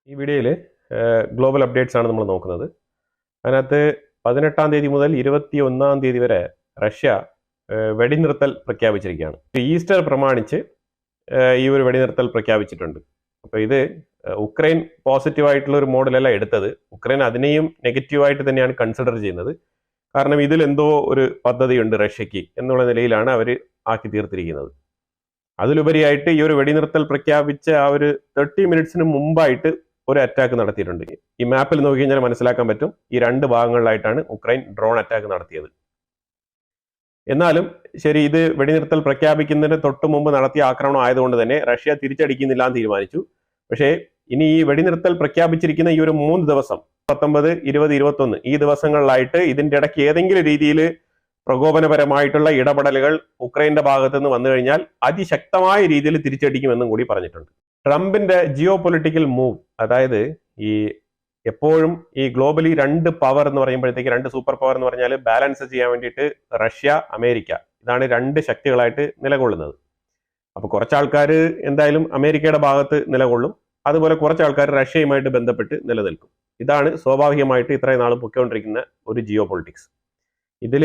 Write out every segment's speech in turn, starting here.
ഈ വീഡിയോയിൽ global updates ആണ് നമ്മൾ നോക്കുന്നത്. അതിനകത്ത് 18-ാം തീയതി മുതൽ 21-ാം തീയതി വരെ റഷ്യ വെടിനിർത്തൽ പ്രഖ്യാപിച്ചിരിക്കുകയാണ്. ഈസ്റ്റർ പ്രമാണിച്ച് ഈ ഒരു വെടിനിർത്തൽ പ്രഖ്യാപിച്ചിട്ടുണ്ട്. അപ്പോൾ ഇത് ഉക്രൈൻ പോസിറ്റീവായിട്ടുള്ള ഒരു മോഡലല്ല എടുത്തത്. ഉക്രൈൻ അതിനെയും നെഗറ്റീവായിട്ട് തന്നെയാണ് കൺസിഡർ ചെയ്യുന്നത്. കാരണം ഇതിൽ എന്തോ ഒരു പദ്ധതിയുണ്ട് റഷ്യക്ക് എന്നുള്ള നിലയിലാണ് അവർ ആക്കി തീർത്തിരിക്കുന്നത്. അതിലുപരിയായിട്ട് ഈ ഒരു വെടിനിർത്തൽ പ്രഖ്യാപിച്ച ആ ഒരു 30 മിനിറ്റ്സിന് മുമ്പായിട്ട് ഒരു അറ്റാക്ക് നടത്തിയിട്ടുണ്ട്. ഈ മാപ്പിൽ നോക്കി കഴിഞ്ഞാൽ മനസ്സിലാക്കാൻ പറ്റും ഈ രണ്ട് ഭാഗങ്ങളിലായിട്ടാണ് ഉക്രൈൻ ഡ്രോൺ അറ്റാക്ക് നടത്തിയത്. എന്നാലും ശരി, ഇത് വെടിനിർത്തൽ പ്രഖ്യാപിക്കുന്നതിന് തൊട്ട് മുമ്പ് നടത്തിയ ആക്രമണം ആയതുകൊണ്ട് തന്നെ റഷ്യ തിരിച്ചടിക്കുന്നില്ല എന്ന് തീരുമാനിച്ചു. പക്ഷേ ഇനി ഈ വെടിനിർത്തൽ പ്രഖ്യാപിച്ചിരിക്കുന്ന ഈ ഒരു 3 ദിവസം 19, 20, 21 ഈ ദിവസങ്ങളിലായിട്ട് ഇതിന്റെ ഇടയ്ക്ക് ഏതെങ്കിലും രീതിയിൽ പ്രകോപനപരമായിട്ടുള്ള ഇടപെടലുകൾ ഉക്രൈന്റെ ഭാഗത്തു നിന്ന് വന്നു കഴിഞ്ഞാൽ അതിശക്തമായ രീതിയിൽ തിരിച്ചടിക്കുമെന്നും കൂടി പറഞ്ഞിട്ടുണ്ട്. ട്രംപിന്റെ ജിയോ പൊളിറ്റിക്കൽ മൂവ്, അതായത് ഈ എപ്പോഴും ഈ ഗ്ലോബലി 2 പവർ എന്ന് പറയുമ്പോഴത്തേക്ക് 2 സൂപ്പർ പവർ എന്ന് പറഞ്ഞാൽ ബാലൻസ് ചെയ്യാൻ വേണ്ടിയിട്ട് റഷ്യ, അമേരിക്ക, ഇതാണ് 2 ശക്തികളായിട്ട് നിലകൊള്ളുന്നത്. അപ്പൊ കുറച്ച് ആൾക്കാർ എന്തായാലും അമേരിക്കയുടെ ഭാഗത്ത് നിലകൊള്ളും, അതുപോലെ കുറച്ച് ആൾക്കാർ റഷ്യയുമായിട്ട് ബന്ധപ്പെട്ട് നിലനിൽക്കും. ഇതാണ് സ്വാഭാവികമായിട്ട് ഇത്രയും നാൾ പൊയ്ക്കൊണ്ടിരിക്കുന്ന ഒരു ജിയോ പൊളിറ്റിക്സ്. ഇതിൽ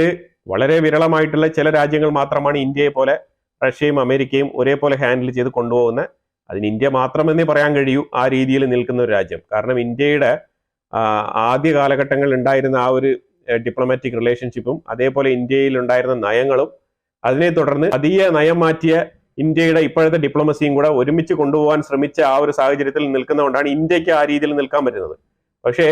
വളരെ വിരളമായിട്ടുള്ള ചില രാജ്യങ്ങൾ മാത്രമാണ് ഇന്ത്യയെ പോലെ റഷ്യയും അമേരിക്കയും ഒരേപോലെ ഹാൻഡിൽ ചെയ്ത് കൊണ്ടുപോകുന്ന, അതിന് ഇന്ത്യ മാത്രമെന്നേ പറയാൻ കഴിയൂ ആ രീതിയിൽ നിൽക്കുന്ന ഒരു രാജ്യം. കാരണം ഇന്ത്യയുടെ ആദ്യ കാലഘട്ടങ്ങളിൽ ഉണ്ടായിരുന്ന ആ ഒരു ഡിപ്ലോമാറ്റിക് റിലേഷൻഷിപ്പും അതേപോലെ ഇന്ത്യയിൽ ഉണ്ടായിരുന്ന നയങ്ങളും അതിനെ തുടർന്ന് അതീയ നയം മാറ്റിയ ഇന്ത്യയുടെ ഇപ്പോഴത്തെ ഡിപ്ലോമസിയും കൂടെ ഒരുമിച്ച് കൊണ്ടുപോകാൻ ശ്രമിച്ച ആ ഒരു സാഹചര്യത്തിൽ നിൽക്കുന്നതുകൊണ്ടാണ് ഇന്ത്യക്ക് ആ രീതിയിൽ നിൽക്കാൻ പറ്റുന്നത്. പക്ഷേ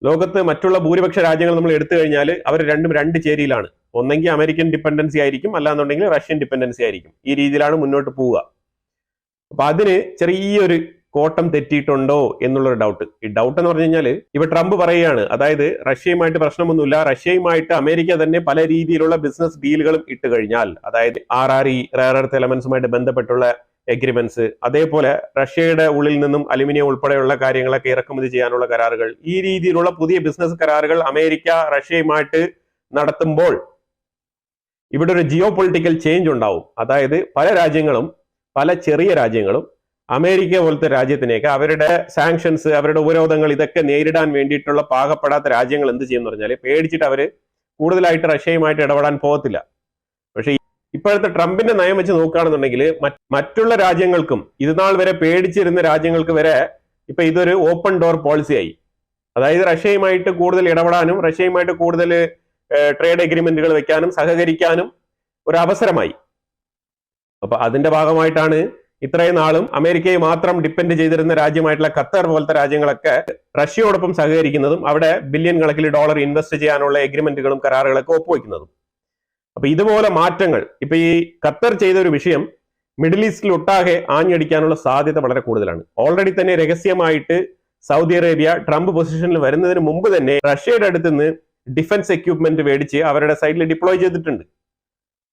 ലോകത്ത് മറ്റുള്ള ഭൂരിപക്ഷ രാജ്യങ്ങൾ നമ്മൾ എടുത്തു കഴിഞ്ഞാൽ അവർ രണ്ടും 2 ചേരിയിലാണ്. ഒന്നെങ്കിൽ അമേരിക്കൻ ഡിപ്പെൻഡൻസി ആയിരിക്കും, അല്ലാന്നുണ്ടെങ്കിൽ റഷ്യൻ ഡിപ്പെൻഡൻസി ആയിരിക്കും. ഈ രീതിയിലാണ് മുന്നോട്ട് പോവുക. അപ്പൊ അതിന് ചെറിയൊരു കോട്ടം തെറ്റിയിട്ടുണ്ടോ എന്നുള്ളൊരു ഡൗട്ട്. ഈ ഡൗട്ട് എന്ന് പറഞ്ഞു കഴിഞ്ഞാൽ ഇവ ട്രംപ് പറയുകയാണ്, അതായത് റഷ്യയുമായിട്ട് പ്രശ്നമൊന്നുമില്ല, റഷ്യയുമായിട്ട് അമേരിക്ക തന്നെ പല രീതിയിലുള്ള ബിസിനസ് ഡീലുകളും ഇട്ട് കഴിഞ്ഞാൽ, അതായത് RRE റെയർ എർത്ത് എലമെന്റ്സുമായിട്ട് ബന്ധപ്പെട്ടുള്ള എഗ്രിമെന്റ്സ്, അതേപോലെ റഷ്യയുടെ ഉള്ളിൽ നിന്നും അലുമിനിയം ഉൾപ്പെടെയുള്ള കാര്യങ്ങളൊക്കെ ഇറക്കുമതി ചെയ്യാനുള്ള കരാറുകൾ, ഈ രീതിയിലുള്ള പുതിയ ബിസിനസ് കരാറുകൾ അമേരിക്ക റഷ്യയുമായിട്ട് നടത്തുമ്പോൾ ഇവിടെ ഒരു ജിയോ പൊളിറ്റിക്കൽ ചേഞ്ച് ഉണ്ടാവും. അതായത് പല രാജ്യങ്ങളും, പല ചെറിയ രാജ്യങ്ങളും അമേരിക്ക പോലത്തെ രാജ്യത്തിനേക്ക് അവരുടെ സാങ്ഷൻസ്, അവരുടെ ഉപരോധങ്ങൾ ഇതൊക്കെ നേരിടാൻ വേണ്ടിയിട്ടുള്ള പാകപ്പെടാത്ത രാജ്യങ്ങൾ എന്ത് ചെയ്യുമെന്ന് പറഞ്ഞാൽ പേടിച്ചിട്ട് അവർ കൂടുതലായിട്ട് റഷ്യയുമായിട്ട് ഇടപെടാൻ പോകത്തില്ല. പക്ഷേ ഇപ്പോഴത്തെ ട്രംപിന്റെ നയം വെച്ച് നോക്കുകയാണെന്നുണ്ടെങ്കിൽ മറ്റുള്ള രാജ്യങ്ങൾക്കും ഇതുനാൾ വരെ പേടിച്ചിരുന്ന രാജ്യങ്ങൾക്ക് വരെ ഇപ്പൊ ഇതൊരു ഓപ്പൺ ഡോർ പോളിസിയായി. അതായത് റഷ്യയുമായിട്ട് കൂടുതൽ ഇടപെടാനും റഷ്യയുമായിട്ട് കൂടുതൽ ട്രേഡ് എഗ്രിമെന്റുകൾ വെക്കാനും സഹകരിക്കാനും ഒരു അവസരമായി. അപ്പൊ അതിന്റെ ഭാഗമായിട്ടാണ് ഇത്രയും നാളും അമേരിക്കയെ മാത്രം ഡിപ്പെൻഡ് ചെയ്തിരുന്ന രാജ്യമായിട്ടുള്ള ഖത്തർ പോലത്തെ രാജ്യങ്ങളൊക്കെ റഷ്യയോടൊപ്പം സഹകരിക്കുന്നതും അവിടെ ബില്യൺ കണക്കിൽ ഡോളർ ഇൻവെസ്റ്റ് ചെയ്യാനുള്ള എഗ്രിമെന്റുകളും കരാറുകളൊക്കെ ഒപ്പുവെക്കുന്നതും. അപ്പൊ ഇതുപോലെ മാറ്റങ്ങൾ ഇപ്പൊ ഈ ഖത്തർ ചെയ്ത ഒരു വിഷയം മിഡിൽ ഈസ്റ്റിൽ ഒട്ടാകെ ആഞ്ഞടിക്കാനുള്ള സാധ്യത വളരെ കൂടുതലാണ്. ഓൾറെഡി തന്നെ രഹസ്യമായിട്ട് സൗദി അറേബ്യ ട്രംപ് പൊസിഷനിൽ വരുന്നതിന് മുമ്പ് തന്നെ റഷ്യയുടെ അടുത്ത് നിന്ന് ഡിഫൻസ് എക്യുപ്മെന്റ് മേടിച്ച് അവരുടെ സൈഡിൽ ഡിപ്ലോയ് ചെയ്തിട്ടുണ്ട്.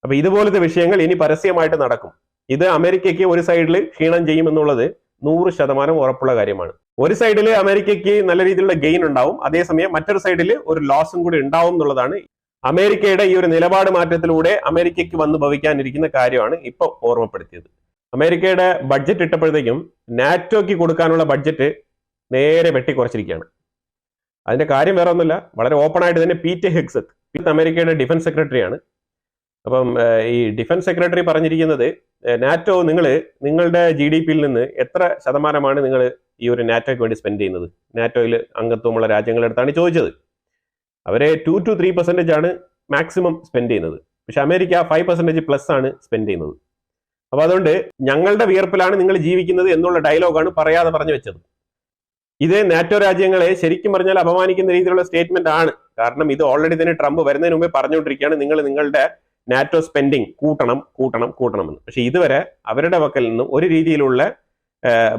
അപ്പൊ ഇതുപോലത്തെ വിഷയങ്ങൾ ഇനി പരസ്യമായിട്ട് നടക്കും. ഇത് അമേരിക്കയ്ക്ക് ഒരു സൈഡിൽ ക്ഷീണം ചെയ്യുമെന്നുള്ളത് 100% ഉറപ്പുള്ള കാര്യമാണ്. ഒരു സൈഡിൽ അമേരിക്കയ്ക്ക് നല്ല രീതിയിലുള്ള ഗെയിൻ ഉണ്ടാവും, അതേസമയം മറ്റൊരു സൈഡിൽ ഒരു ലോസും കൂടി ഉണ്ടാവും എന്നുള്ളതാണ് അമേരിക്കയുടെ ഈ ഒരു നിലപാട് മാറ്റത്തിലൂടെ അമേരിക്കയ്ക്ക് വന്ന് ഭവിക്കാനിരിക്കുന്ന കാര്യമാണ് ഇപ്പൊ ഓർമ്മപ്പെടുത്തിയത്. അമേരിക്കയുടെ ബഡ്ജറ്റ് ഇട്ടപ്പോഴത്തേക്കും നാറ്റോയ്ക്ക് കൊടുക്കാനുള്ള ബഡ്ജറ്റ് നേരെ വെട്ടിക്കുറച്ചിരിക്കുകയാണ്. അതിന്റെ കാര്യം വേറെ ഒന്നുമില്ല, വളരെ ഓപ്പൺ ആയിട്ട് തന്നെ പീറ്റ് ഹെഗ്സെത്ത് അമേരിക്കയുടെ ഡിഫൻസ് സെക്രട്ടറിയാണ്. അപ്പം ഈ ഡിഫൻസ് സെക്രട്ടറി പറഞ്ഞിരിക്കുന്നത്, നാറ്റോ നിങ്ങളുടെ GDP-ൽ നിന്ന് എത്ര ശതമാനമാണ് നിങ്ങൾ ഈ ഒരു നാറ്റോയ്ക്ക് വേണ്ടി സ്പെൻഡ് ചെയ്യുന്നത്? നാറ്റോയിൽ അംഗത്വമുള്ള രാജ്യങ്ങളെടുത്താണ് ചോദിച്ചത്. അവരെ 2 to 3% ആണ് മാക്സിമം സ്പെൻഡ് ചെയ്യുന്നത്. പക്ഷെ അമേരിക്ക 5% പ്ലസ് ആണ് സ്പെൻഡ് ചെയ്യുന്നത്. അപ്പൊ അതുകൊണ്ട് ഞങ്ങളുടെ വിയർപ്പിലാണ് നിങ്ങൾ ജീവിക്കുന്നത് എന്നുള്ള ഡയലോഗാണ് പറയാതെ പറഞ്ഞു വെച്ചത്. ഇത് നാറ്റോ രാജ്യങ്ങളെ ശരിക്കും പറഞ്ഞാൽ അപമാനിക്കുന്ന രീതിയിലുള്ള സ്റ്റേറ്റ്മെന്റ് ആണ്. കാരണം ഇത് ഓൾറെഡി തന്നെ ട്രംപ് വരുന്നതിന് മുമ്പേ പറഞ്ഞുകൊണ്ടിരിക്കുകയാണ്, നിങ്ങളുടെ നാറ്റോ സ്പെൻഡിങ് കൂട്ടണം എന്ന്. പക്ഷെ ഇതുവരെ അവരുടെ പക്കൽ നിന്നും ഒരു രീതിയിലുള്ള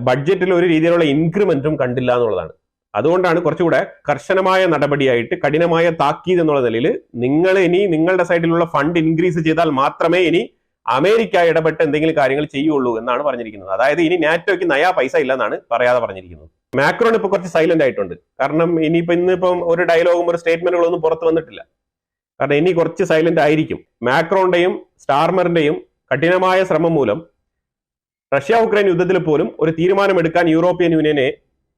ബഡ്ജറ്റിൽ ഒരു രീതിയിലുള്ള ഇൻക്രിമെന്റും കണ്ടില്ല എന്നുള്ളതാണ്. അതുകൊണ്ടാണ് കുറച്ചുകൂടെ കർശനമായ നടപടിയായിട്ട് കഠിനമായ താക്കീത് എന്നുള്ള നിലയിൽ നിങ്ങൾ ഇനി നിങ്ങളുടെ സൈഡിലുള്ള ഫണ്ട് ഇൻക്രീസ് ചെയ്താൽ മാത്രമേ ഇനി അമേരിക്ക ഇടപെട്ട് എന്തെങ്കിലും കാര്യങ്ങൾ ചെയ്യുള്ളൂ എന്നാണ് പറഞ്ഞിരിക്കുന്നത്. അതായത് ഇനി നാറ്റോയ്ക്ക് നയാ പൈസ ഇല്ലെന്നാണ് പറയാതെ പറഞ്ഞിരിക്കുന്നത്. മാക്രോൺ ഇപ്പൊ കുറച്ച് സൈലന്റ് ആയിട്ടുണ്ട്. കാരണം ഇന്നിപ്പം ഒരു ഡയലോഗും ഒരു സ്റ്റേറ്റ്മെന്റുകളൊന്നും പുറത്തു വന്നിട്ടില്ല. കാരണം ഇനി കുറച്ച് സൈലന്റ് ആയിരിക്കും. മാക്രോണിന്റെയും സ്റ്റാർമറിന്റെയും കഠിനമായ ശ്രമം മൂലം റഷ്യ ഉക്രൈൻ യുദ്ധത്തിൽ പോലും ഒരു തീരുമാനമെടുക്കാൻ യൂറോപ്യൻ യൂണിയനെ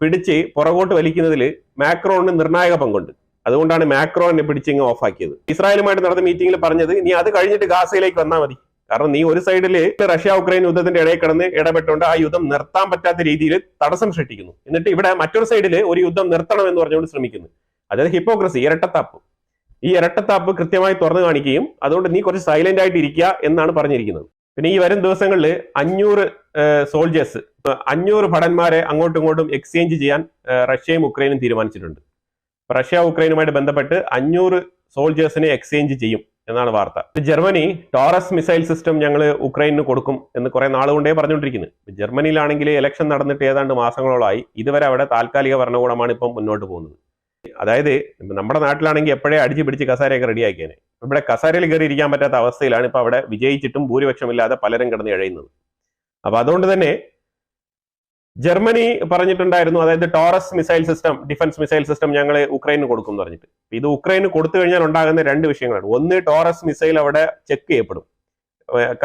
പിടിച്ച് പുറകോട്ട് വലിക്കുന്നതിൽ മാക്രോണിന് നിർണായക പങ്കുണ്ട്. അതുകൊണ്ടാണ് മാക്രോണിനെ പിടിച്ചിങ്ങ് ഓഫാക്കിയത്. ഇസ്രായേലുമായിട്ട് നടന്ന മീറ്റിംഗിൽ പറഞ്ഞത് നീ അത് കഴിഞ്ഞിട്ട് ഗാസയിലേക്ക് വന്നാൽ മതി. കാരണം നീ ഒരു സൈഡില് റഷ്യ ഉക്രൈൻ യുദ്ധത്തിന്റെ ഇടയിൽ കിടന്ന് ഇടപെട്ടുകൊണ്ട് ആ യുദ്ധം നിർത്താൻ പറ്റാത്ത രീതിയിൽ തടസ്സം സൃഷ്ടിക്കുന്നു. എന്നിട്ട് ഇവിടെ മറ്റൊരു സൈഡില് ഒരു യുദ്ധം നിർത്തണം എന്ന് പറഞ്ഞുകൊണ്ട് ശ്രമിക്കുന്നു. അതായത് ഹിപ്പോക്രസി, ഇരട്ടത്താപ്പ്. ഈ ഇരട്ടത്താപ്പ് കൃത്യമായി തുറന്നു കാണിക്കുകയും അതുകൊണ്ട് നീ കുറച്ച് സൈലന്റ് ആയിട്ട് ഇരിക്കുക എന്നാണ് പറഞ്ഞിരിക്കുന്നത്. പിന്നെ ഈ വരും ദിവസങ്ങളിൽ 500 സോൾജേഴ്സ്, 500 ഭടന്മാരെ അങ്ങോട്ടും ഇങ്ങോട്ടും എക്സ്ചേഞ്ച് ചെയ്യാൻ റഷ്യയും ഉക്രൈനും തീരുമാനിച്ചിട്ടുണ്ട്. റഷ്യ ഉക്രൈനുമായിട്ട് ബന്ധപ്പെട്ട് 500 സോൾജേഴ്സിനെ എക്സ്ചേഞ്ച് ചെയ്യും എന്നാണ് വാർത്ത. ജർമ്മനി ടോറസ് മിസൈൽ സിസ്റ്റം ഞങ്ങൾ ഉക്രൈനു കൊടുക്കും എന്ന് കുറെ നാളുകൊണ്ടേ പറഞ്ഞുകൊണ്ടിരിക്കുന്നത്. ജർമ്മനിയിലാണെങ്കിൽ ഇലക്ഷൻ നടന്നിട്ട് ഏതാണ്ട് മാസങ്ങളോളായി. ഇതുവരെ അവിടെ താൽക്കാലിക ഭരണകൂടമാണ് ഇപ്പം മുന്നോട്ട് പോകുന്നത്. അതായത് നമ്മുടെ നാട്ടിലാണെങ്കിൽ എപ്പോഴേ അടിച്ചു പിടിച്ച് കസാരയൊക്കെ റെഡിയാക്കിയേനെ. ഇവിടെ കസാരയിൽ കയറി ഇരിക്കാൻ പറ്റാത്ത അവസ്ഥയിലാണ് ഇപ്പൊ അവിടെ വിജയിച്ചിട്ടും ഭൂരിപക്ഷമില്ലാതെ പലരും കിടന്ന് ഇഴയുന്നത്. അപ്പൊ അതുകൊണ്ട് തന്നെ ജർമ്മനി പറഞ്ഞിട്ടുണ്ടായിരുന്നു, അതായത് Taurus missile system, defence missile system ഞങ്ങൾ ഉക്രൈന് കൊടുക്കും എന്ന് പറഞ്ഞിട്ട്. ഇത് ഉക്രൈന് കൊടുത്തു കഴിഞ്ഞാൽ ഉണ്ടാകുന്ന 2 വിഷയങ്ങളാണ്. ഒന്ന്, ടോറസ് മിസൈൽ അവിടെ ചെക്ക് ചെയ്യപ്പെടും.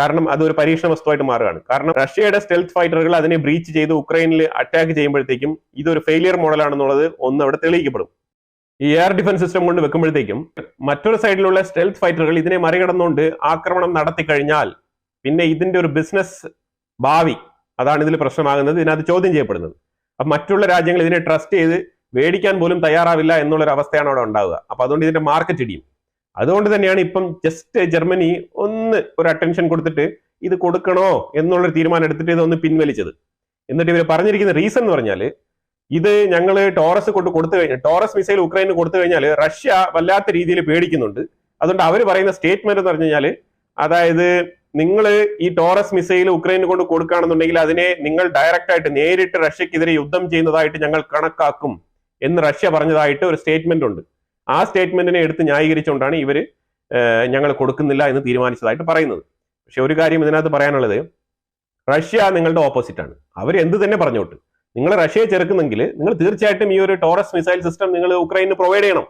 കാരണം അതൊരു പരീക്ഷണ വസ്തുവായിട്ട് മാറുകയാണ്. കാരണം റഷ്യയുടെ സ്റ്റെൽത്ത് ഫൈറ്ററുകൾ അതിനെ ബ്രീച്ച് ചെയ്ത് ഉക്രൈനിൽ അറ്റാക്ക് ചെയ്യുമ്പോഴത്തേക്കും ഇതൊരു ഫെയിലിയർ മോഡലാണെന്നുള്ളത് ഒന്ന് അവിടെ തെളിയിക്കപ്പെടും. ഈ എയർ ഡിഫൻസ് സിസ്റ്റം കൊണ്ട് വെക്കുമ്പോഴത്തേക്കും മറ്റൊരു സൈഡിലുള്ള സ്റ്റെൽത്ത് ഫൈറ്ററുകൾ ഇതിനെ മറികടന്നുകൊണ്ട് ആക്രമണം നടത്തി കഴിഞ്ഞാൽ പിന്നെ ഇതിന്റെ ഒരു ബിസിനസ് ഭാവി, അതാണ് ഇതിൽ പ്രശ്നമാകുന്നത്, ഇതിനകത്ത് ചോദ്യം ചെയ്യപ്പെടുന്നത്. അപ്പൊ മറ്റുള്ള രാജ്യങ്ങൾ ഇതിനെ ട്രസ്റ്റ് ചെയ്ത് മേടിക്കാൻ പോലും തയ്യാറാവില്ല എന്നുള്ളൊരു അവസ്ഥയാണ് അവിടെ ഉണ്ടാവുക. അപ്പൊ അതുകൊണ്ട് ഇതിന്റെ മാർക്കറ്റ് ഇടിയും. അതുകൊണ്ട് തന്നെയാണ് ഇപ്പം ജസ്റ്റ് ജർമ്മനി ഒന്ന് ഒരു അറ്റൻഷൻ കൊടുത്തിട്ട് ഇത് കൊടുക്കണോ എന്നുള്ളൊരു തീരുമാനം എടുത്തിട്ട് ഇതൊന്ന് പിൻവലിച്ചത്. എന്നിട്ട് ഇവർ പറഞ്ഞിരിക്കുന്ന റീസൺ എന്ന് പറഞ്ഞാൽ, ഇത് ഞങ്ങൾ ടോറസ് കൊടുത്തു കഴിഞ്ഞാൽ, ടോറസ് മിസൈൽ ഉക്രൈന് കൊടുത്തു കഴിഞ്ഞാൽ റഷ്യ വല്ലാത്ത രീതിയിൽ പേടിക്കുന്നുണ്ട്. അതുകൊണ്ട് അവർ പറയുന്ന സ്റ്റേറ്റ്മെന്റ് എന്ന് പറഞ്ഞു കഴിഞ്ഞാൽ, അതായത് നിങ്ങൾ ഈ ടോറസ് മിസൈൽ ഉക്രൈന് കൊണ്ട് കൊടുക്കുകയാണെന്നുണ്ടെങ്കിൽ അതിനെ നിങ്ങൾ ഡയറക്റ്റ് ആയിട്ട് നേരിട്ട് റഷ്യക്കെതിരെ യുദ്ധം ചെയ്യുന്നതായിട്ട് ഞങ്ങൾ കണക്കാക്കും എന്ന് റഷ്യ പറഞ്ഞതായിട്ട് ഒരു സ്റ്റേറ്റ്മെന്റ് ഉണ്ട്. ആ സ്റ്റേറ്റ്മെന്റിനെ എടുത്ത് ന്യായീകരിച്ചുകൊണ്ടാണ് ഇവർ ഞങ്ങൾ കൊടുക്കുന്നില്ല എന്ന് തീരുമാനിച്ചതായിട്ട് പറയുന്നത്. പക്ഷെ ഒരു കാര്യം ഇതിനകത്ത് പറയാനുള്ളത്, റഷ്യ നിങ്ങളുടെ ഓപ്പോസിറ്റ് ആണ്. അവർ എന്ത് തന്നെ പറഞ്ഞോട്ട്, നിങ്ങൾ റഷ്യയെ ചെറുക്കുന്നെങ്കിൽ നിങ്ങൾ തീർച്ചയായിട്ടും ഈ ഒരു ടോറസ് മിസൈൽ സിസ്റ്റം നിങ്ങൾ ഉക്രൈന് പ്രൊവൈഡ് ചെയ്യണം.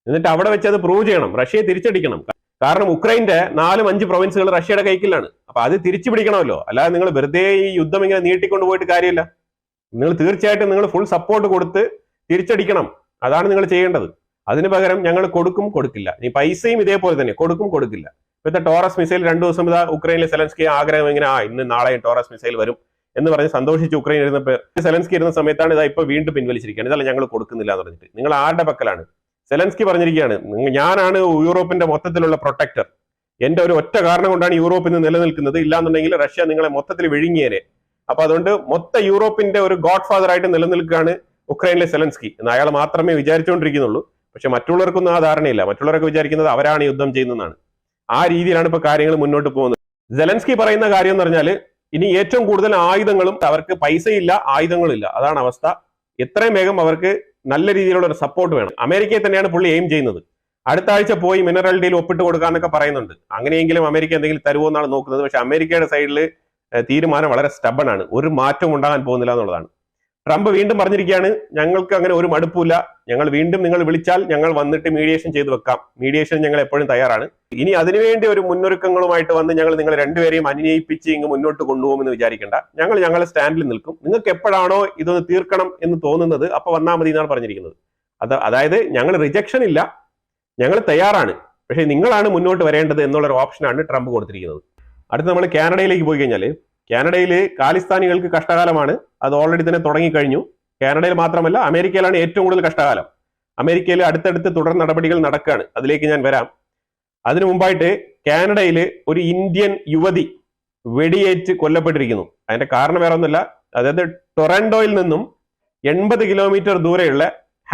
എന്നിട്ട് അവിടെ വെച്ച് അത് പ്രൂവ് ചെയ്യണം, റഷ്യയെ തിരിച്ചടിക്കണം. കാരണം ഉക്രൈന്റെ 4-5 പ്രൊവിൻസുകൾ റഷ്യയുടെ കൈക്കിലാണ്. അപ്പൊ അത് തിരിച്ചു പിടിക്കണമല്ലോ. അല്ലാതെ നിങ്ങൾ വെറുതെ ഈ യുദ്ധം ഇങ്ങനെ നീട്ടിക്കൊണ്ട് പോയിട്ട് കാര്യമില്ല. നിങ്ങൾ തീർച്ചയായിട്ടും നിങ്ങൾ ഫുൾ സപ്പോർട്ട് കൊടുത്ത് തിരിച്ചടിക്കണം. അതാണ് നിങ്ങൾ ചെയ്യേണ്ടത്. അതിന് പകരം ഞങ്ങൾ കൊടുക്കും കൊടുക്കില്ല, ഈ പൈസയും ഇതേപോലെ തന്നെ കൊടുക്കും കൊടുക്കില്ല. ഇപ്പോഴത്തെ ടോറസ് മിസൈൽ 2 ദിവസം ഇതാ ഉക്രൈനിലെ സെലൻസ്കി ആഗ്രഹം ഇങ്ങനെ ഇന്ന് നാളെയും ടോറസ് മിസൈൽ വരും എന്ന് പറഞ്ഞ് സന്തോഷിച്ച് ഉക്രൈൻ ഇരുന്നപ്പോൾ സെലൻസ്കി ഇരുന്ന സമയത്താണ് ഇതാ ഇപ്പൊ വീണ്ടും പിൻവലിച്ചിരിക്കുകയാണ്. ഇതല്ല ഞങ്ങൾ കൊടുക്കുന്നില്ല എന്ന് പറഞ്ഞിട്ട്. നിങ്ങൾ ആരുടെ പക്കലാണ്? സെലൻസ്കി പറഞ്ഞിരിക്കുകയാണ്, ഞാനാണ് യൂറോപ്പിന്റെ മൊത്തത്തിലുള്ള പ്രൊട്ടക്ടർ. എന്റെ ഒരു ഒറ്റ കാരണം കൊണ്ടാണ് യൂറോപ്പ് ഇന്ന് നിലനിൽക്കുന്നത്. ഇല്ലാന്നുണ്ടെങ്കിൽ റഷ്യ നിങ്ങളെ മൊത്തത്തിൽ വിഴുങ്ങിയേനെ. അപ്പൊ അതുകൊണ്ട് മൊത്ത യൂറോപ്പിന്റെ ഒരു ഗോഡ് ഫാദർ ആയിട്ട് നിലനിൽക്കുകയാണ് ഉക്രൈനിലെ സെലൻസ്കി എന്ന് അയാൾ മാത്രമേ വിചാരിച്ചുകൊണ്ടിരിക്കുന്നുള്ളൂ. പക്ഷെ മറ്റുള്ളവർക്കൊന്നും ആ ധാരണയില്ല. മറ്റുള്ളവരൊക്കെ വിചാരിക്കുന്നത് അവരാണ് യുദ്ധം ചെയ്യുന്നതാണ്. ആ രീതിയിലാണ് ഇപ്പൊ കാര്യങ്ങൾ മുന്നോട്ട് പോകുന്നത്. സെലൻസ്കി പറയുന്ന കാര്യം എന്ന് പറഞ്ഞാൽ, ഇനി ഏറ്റവും കൂടുതൽ ആയുധങ്ങളും, അവർക്ക് പൈസയില്ല, ആയുധങ്ങളില്ല, അതാണ് അവസ്ഥ. എത്രയും വേഗം അവർക്ക് നല്ല രീതിയിലുള്ള ഒരു സപ്പോർട്ട് വേണം. അമേരിക്കയെ തന്നെയാണ് പുള്ളി എയിം ചെയ്യുന്നത്. അടുത്ത ആഴ്ച പോയി മിനറൽ ഡീൽ ഒപ്പിട്ട് കൊടുക്കാന്നൊക്കെ പറയുന്നുണ്ട്. അങ്ങനെയെങ്കിലും അമേരിക്ക എന്തെങ്കിലും തരുമോ എന്നാണ് നോക്കുന്നത്. പക്ഷെ അമേരിക്കയുടെ സൈഡിൽ തീരുമാനം വളരെ സ്റ്റബൺ ആണ്. ഒരു മാറ്റവും ഉണ്ടാകാൻ പോകുന്നില്ല എന്നുള്ളതാണ്. ട്രംപ് വീണ്ടും പറഞ്ഞിരിക്കുകയാണ്, ഞങ്ങൾക്ക് അങ്ങനെ ഒരു മടുപ്പില്ല, ഞങ്ങൾ വീണ്ടും നിങ്ങൾ വിളിച്ചാൽ ഞങ്ങൾ വന്നിട്ട് മീഡിയേഷൻ ചെയ്തു വെക്കാം, മീഡിയേഷൻ ഞങ്ങൾ എപ്പോഴും തയ്യാറാണ്. ഇനി അതിനുവേണ്ടി ഒരു മുന്നൊരുക്കങ്ങളുമായിട്ട് വന്ന് ഞങ്ങൾ നിങ്ങൾ രണ്ടുപേരെയും അനുനയിപ്പിച്ച് ഇങ്ങ് മുന്നോട്ട് കൊണ്ടുപോകുമെന്ന് വിചാരിക്കേണ്ട. ഞങ്ങൾ ഞങ്ങളുടെ സ്റ്റാൻഡിൽ നിൽക്കും. നിങ്ങൾക്ക് എപ്പോഴാണോ ഇതൊന്ന് തീർക്കണം എന്ന് തോന്നുന്നത് അപ്പൊ വന്നാൽ മതി എന്നാണ് പറഞ്ഞിരിക്കുന്നത്. അതായത് ഞങ്ങൾ റിജക്ഷൻ ഇല്ല, ഞങ്ങൾ തയ്യാറാണ്, പക്ഷെ നിങ്ങളാണ് മുന്നോട്ട് വരേണ്ടത് എന്നുള്ളൊരു ഓപ്ഷനാണ് ട്രംപ് കൊടുത്തിരിക്കുന്നത്. അടുത്ത് നമ്മൾ കാനഡയിലേക്ക് പോയി കഴിഞ്ഞാൽ, കാനഡയിൽ ഖാലിസ്ഥാനികൾക്ക് കഷ്ടകാലമാണ്. അത് ഓൾറെഡി തന്നെ തുടങ്ങിക്കഴിഞ്ഞു. കാനഡയിൽ മാത്രമല്ല, അമേരിക്കയിലാണ് ഏറ്റവും കൂടുതൽ കഷ്ടകാലം. അമേരിക്കയിൽ അടുത്തടുത്ത് തുടർ നടപടികൾ നടക്കുകയാണ്. അതിലേക്ക് ഞാൻ വരാം. അതിനു മുമ്പായിട്ട് കാനഡയിൽ ഒരു ഇന്ത്യൻ യുവതി വെടിയേറ്റ് കൊല്ലപ്പെട്ടിരിക്കുന്നു. അതിന്റെ കാരണം വേറെ ഒന്നുമില്ല, അതായത് ടൊറന്റോയിൽ നിന്നും 80 കിലോമീറ്റർ ദൂരെയുള്ള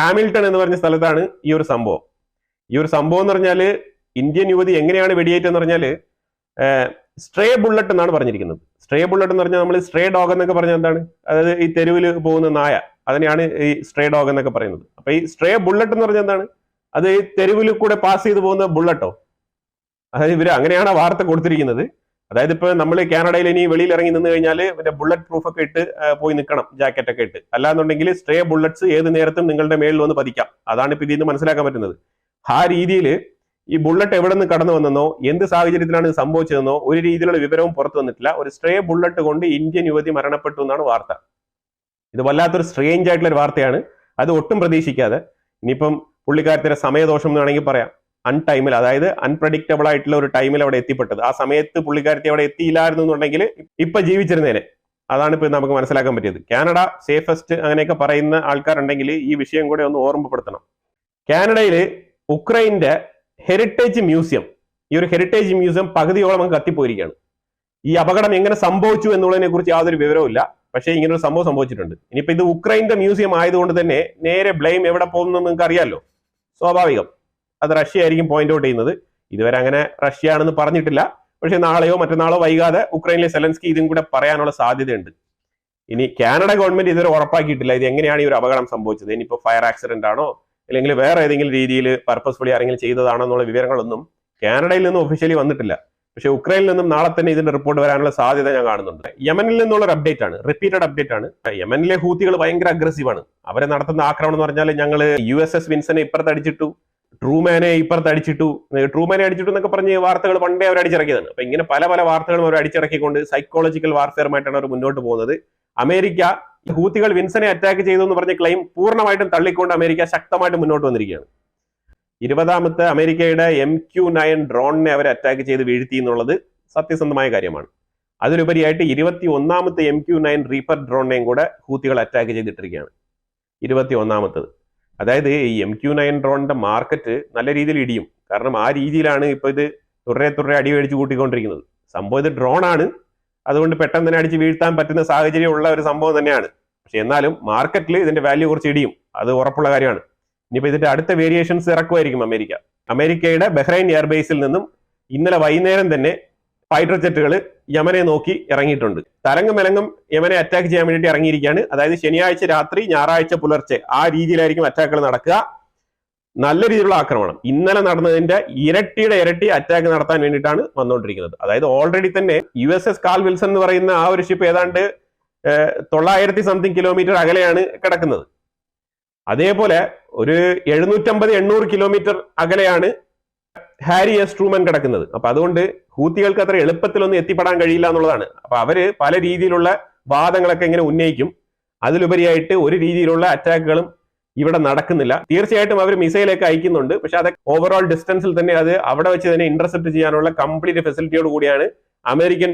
ഹാമിൽട്ടൺ എന്ന് പറഞ്ഞ സ്ഥലത്താണ് ഈ ഒരു സംഭവം. ഈ ഒരു സംഭവം എന്ന് പറഞ്ഞാല്, ഇന്ത്യൻ യുവതി എങ്ങനെയാണ് വെടിയേറ്റെന്ന് പറഞ്ഞാല് സ്ട്രേ ബുള്ളറ്റ് എന്നാണ് പറഞ്ഞിരിക്കുന്നത്. സ്ട്രേ ബുള്ളറ്റ് എന്ന് പറഞ്ഞാൽ നമ്മൾ സ്ട്രേ ഡോഗ് എന്നൊക്കെ പറഞ്ഞാൽ എന്താണ്, അതായത് ഈ തെരുവിൽ പോകുന്ന നായ, അതിനെയാണ് ഈ സ്ട്രേ ഡോഗ് എന്നൊക്കെ പറയുന്നത്. അപ്പൊ ഈ സ്ട്രേ ബുള്ളറ്റ് എന്ന് പറഞ്ഞാൽ എന്താണ്, അത് ഈ തെരുവിൽ കൂടെ പാസ് ചെയ്ത് പോകുന്ന ബുള്ളറ്റോ? അതായത് ഇവര് അങ്ങനെയാണ് ആ വാർത്ത കൊടുത്തിരിക്കുന്നത്. അതായത് ഇപ്പൊ നമ്മൾ കാനഡയിൽ ഇനി വെളിയിൽ ഇറങ്ങി നിന്ന് കഴിഞ്ഞാൽ മറ്റേ ബുള്ളറ്റ് പ്രൂഫ് ഒക്കെ ഇട്ട് പോയി നിൽക്കണം, ജാക്കറ്റ് ഒക്കെ ഇട്ട്. അല്ലാന്നുണ്ടെങ്കിൽ സ്ട്രേ ബുള്ളറ്റ്സ് ഏത് നേരത്തും നിങ്ങളുടെ മേളിൽ വന്ന് പതിക്കാം. അതാണ് ഇപ്പൊ ഇതിൽ നിന്ന് മനസ്സിലാക്കാൻ പറ്റുന്നത്. ആ രീതിയിൽ ഈ ബുള്ളറ്റ് എവിടെ നിന്ന് കടന്നു വന്നെന്നോ എന്ത് സാഹചര്യത്തിലാണ് ഇത് സംഭവിച്ചതെന്നോ ഒരു രീതിയിലുള്ള വിവരവും പുറത്തു വന്നിട്ടില്ല. ഒരു സ്ട്രേ ബുള്ളറ്റ് കൊണ്ട് ഇന്ത്യൻ യുവതി മരണപ്പെട്ടു എന്നാണ് വാർത്ത. ഇത് വല്ലാത്തൊരു സ്ട്രേഞ്ച് ആയിട്ടുള്ള ഒരു വാർത്തയാണ്. അത് ഒട്ടും പ്രതീക്ഷിക്കാതെ, ഇനിയിപ്പം പുള്ളിക്കാരത്തിന്റെ സമയദോഷം എന്ന് വേണമെങ്കിൽ പറയാം, അൺടൈമിൽ, അതായത് അൺപ്രഡിക്റ്റബിൾ ആയിട്ടുള്ള ഒരു ടൈമിൽ അവിടെ എത്തിപ്പെട്ടത്. ആ സമയത്ത് പുള്ളിക്കാരത്തി അവിടെ എത്തിയില്ലായിരുന്നു എന്നുണ്ടെങ്കിൽ ഇപ്പൊ ജീവിച്ചിരുന്നേനെ. അതാണ് ഇപ്പൊ നമുക്ക് മനസ്സിലാക്കാൻ പറ്റിയത്. കാനഡ സേഫസ്റ്റ് അങ്ങനെയൊക്കെ പറയുന്ന ആൾക്കാരുണ്ടെങ്കിൽ ഈ വിഷയം കൂടെ ഒന്ന് ഓർമ്മപ്പെടുത്തണം. കാനഡയിൽ ഉക്രൈന്റെ ഹെറിറ്റേജ് മ്യൂസിയം, ഈ ഒരു ഹെറിറ്റേജ് മ്യൂസിയം പകുതിയോളം അങ്ങ് കത്തിപ്പോയിരിക്കുകയാണ്. ഈ അപകടം എങ്ങനെ സംഭവിച്ചു എന്നുള്ളതിനെ കുറിച്ച് യാതൊരു വിവരവും ഇല്ല. പക്ഷേ ഇങ്ങനൊരു സംഭവം സംഭവിച്ചിട്ടുണ്ട്. ഇനിയിപ്പോ ഇത് ഉക്രൈന്റെ മ്യൂസിയം ആയതുകൊണ്ട് തന്നെ നേരെ ബ്ലെയിം എവിടെ പോകുന്നു നിങ്ങൾക്ക് അറിയാമല്ലോ. സ്വാഭാവികം അത് റഷ്യ ആയിരിക്കും പോയിന്റ് ഔട്ട് ചെയ്യുന്നത്. ഇതുവരെ അങ്ങനെ റഷ്യ ആണെന്ന് പറഞ്ഞിട്ടില്ല. പക്ഷെ നാളെയോ മറ്റന്നാളോ വൈകാതെ ഉക്രൈനിലെ സെലൻസ്കി ഇതും കൂടെ പറയാനുള്ള സാധ്യതയുണ്ട്. ഇനി കാനഡ ഗവൺമെന്റ് ഇതുവരെ ഉറപ്പാക്കിയിട്ടില്ല ഇത് എങ്ങനെയാണ് ഈ ഒരു അപകടം സംഭവിച്ചത്. ഇനിയിപ്പോ ഫയർ ആക്സിഡന്റ് ആണോ അല്ലെങ്കിൽ വേറെ ഏതെങ്കിലും രീതിയിൽ പർപ്പസ്ഫുള്ളി ആരെങ്കിലും ചെയ്തതാണോ എന്നുള്ള വിവരങ്ങളൊന്നും കാനഡയിൽ നിന്നും ഒഫീഷ്യലി വന്നിട്ടില്ല. പക്ഷെ ഉക്രൈനിൽ നിന്നും നാളെ തന്നെ ഇതിന്റെ റിപ്പോർട്ട് വരാനുള്ള സാധ്യത ഞാൻ കാണുന്നുണ്ട്. യമനിൽ നിന്നുള്ള ഒരു അപ്ഡേറ്റ് ആണ്, റിപ്പീറ്റഡ് അപ്ഡേറ്റ് ആണ്. യമനിലെ ഹൂത്തികൾ ഭയങ്കര അഗ്രസീവാണ്. അവരെ നടത്തുന്ന ആക്രമണം എന്ന് പറഞ്ഞാൽ ഞങ്ങൾ USS വിൻസനെ ഇപ്പുറത്തടിച്ചിട്ടു, ട്രൂമാനെ ഇപ്പുറത്തടിച്ചിട്ടു, ട്രൂമാനെ അടിച്ചിട്ടു എന്നൊക്കെ പറഞ്ഞ് വാർത്തകൾ പണ്ടേ അവർ അടിച്ചിറക്കിയതാണ്. അപ്പൊ ഇങ്ങനെ പല പല വാർത്തകളും അവർ അടിച്ചിറക്കിക്കൊണ്ട് സൈക്കോളജിക്കൽ വാർഫെയറുമായിട്ടാണ് അവർ മുന്നോട്ട് പോകുന്നത്. അമേരിക്ക ഹൂത്തികൾ വിൻസനെ അറ്റാക്ക് ചെയ്തു എന്ന് പറഞ്ഞ ക്ലെയിം പൂർണ്ണമായിട്ടും തള്ളിക്കൊണ്ട് അമേരിക്ക ശക്തമായിട്ട് മുന്നോട്ട് വന്നിരിക്കുകയാണ്. 20ാമത്തെ അമേരിക്കയുടെ MQ-9 ഡ്രോണിനെ അവർ അറ്റാക്ക് ചെയ്ത് വീഴ്ത്തി എന്നുള്ളത് സത്യസന്ധമായ കാര്യമാണ്. അതിലുപരിയായിട്ട് 21ാമത്തെ MQ-9 റീപ്പർ ഡ്രോണിനെയും കൂടെ ഹൂത്തികൾ അറ്റാക്ക് ചെയ്തിട്ടിരിക്കുകയാണ്. 21ാമത്തത്. അതായത് ഈ MQ-9 ഡ്രോണിന്റെ മാർക്കറ്റ് നല്ല രീതിയിൽ ഇടിയും. കാരണം ആ രീതിയിലാണ് ഇപ്പൊ ഇത് തുടരെ അടി മേടിച്ച് കൂട്ടിക്കൊണ്ടിരിക്കുന്നത്. സംഭവം ഇത് ഡ്രോണാണ്, അതുകൊണ്ട് പെട്ടെന്ന് തന്നെ അടിച്ച് വീഴ്ത്താൻ പറ്റുന്ന സാഹചര്യമുള്ള ഒരു സംഭവം തന്നെയാണ്. പക്ഷെ എന്നാലും മാർക്കറ്റിൽ ഇതിന്റെ വാല്യൂ കുറച്ച് ഇടിയും, അത് ഉറപ്പുള്ള കാര്യമാണ്. ഇനിയിപ്പോ ഇതിന്റെ അടുത്ത വേരിയേഷൻസ് ഇറക്കുമായിരിക്കും അമേരിക്ക. അമേരിക്കയുടെ ബഹ്റൈൻ എയർബേസിൽ നിന്നും ഇന്നലെ വൈകുന്നേരം തന്നെ ഫൈറ്റർ ജെറ്റുകൾ യമനെ നോക്കി ഇറങ്ങിയിട്ടുണ്ട്. തലങ്ങും മെലങ്ങും യമനെ അറ്റാക്ക് ചെയ്യാൻ വേണ്ടിയിട്ട് ഇറങ്ങിയിരിക്കുകയാണ്. അതായത് ശനിയാഴ്ച രാത്രി ഞായറാഴ്ച പുലർച്ചെ ആ രീതിയിലായിരിക്കും അറ്റാക്കുകൾ നടക്കുക. നല്ല രീതിയിലുള്ള ആക്രമണം ഇന്നലെ നടന്നതിന്റെ ഇരട്ടി അറ്റാക്ക് നടത്താൻ വേണ്ടിയിട്ടാണ് വന്നുകൊണ്ടിരിക്കുന്നത്. അതായത് ഓൾറെഡി തന്നെ USS കാൾ വിൽസൺ എന്ന് പറയുന്ന ആ ഒരു ഷിപ്പ് ഏതാണ്ട് 900 കിലോമീറ്റർ അകലെയാണ് കിടക്കുന്നത്. അതേപോലെ ഒരു 750-800 കിലോമീറ്റർ അകലെയാണ് ഹാരി എസ് ട്രൂമൻ കിടക്കുന്നത്. അപ്പൊ അതുകൊണ്ട് ഹൂത്തികൾക്ക് അത്ര എളുപ്പത്തിലൊന്നും എത്തിപ്പെടാൻ കഴിയില്ല എന്നുള്ളതാണ്. അപ്പൊ അവര് പല രീതിയിലുള്ള വാദങ്ങളൊക്കെ ഇങ്ങനെ ഉന്നയിക്കും. അതിലുപരിയായിട്ട് ഒരു രീതിയിലുള്ള അറ്റാക്കുകളും ഇവിടെ നടക്കുന്നില്ല. തീർച്ചയായിട്ടും അവർ മിസൈലൊക്കെ അയക്കുന്നുണ്ട്. പക്ഷെ അത് ഓവറോൾ ഡിസ്റ്റൻസിൽ തന്നെ അത് അവിടെ വെച്ച് തന്നെ ഇന്റർസെപ്റ്റ് ചെയ്യാനുള്ള കംപ്ലീറ്റ് ഫെസിലിറ്റിയോട് കൂടിയാണ് അമേരിക്കൻ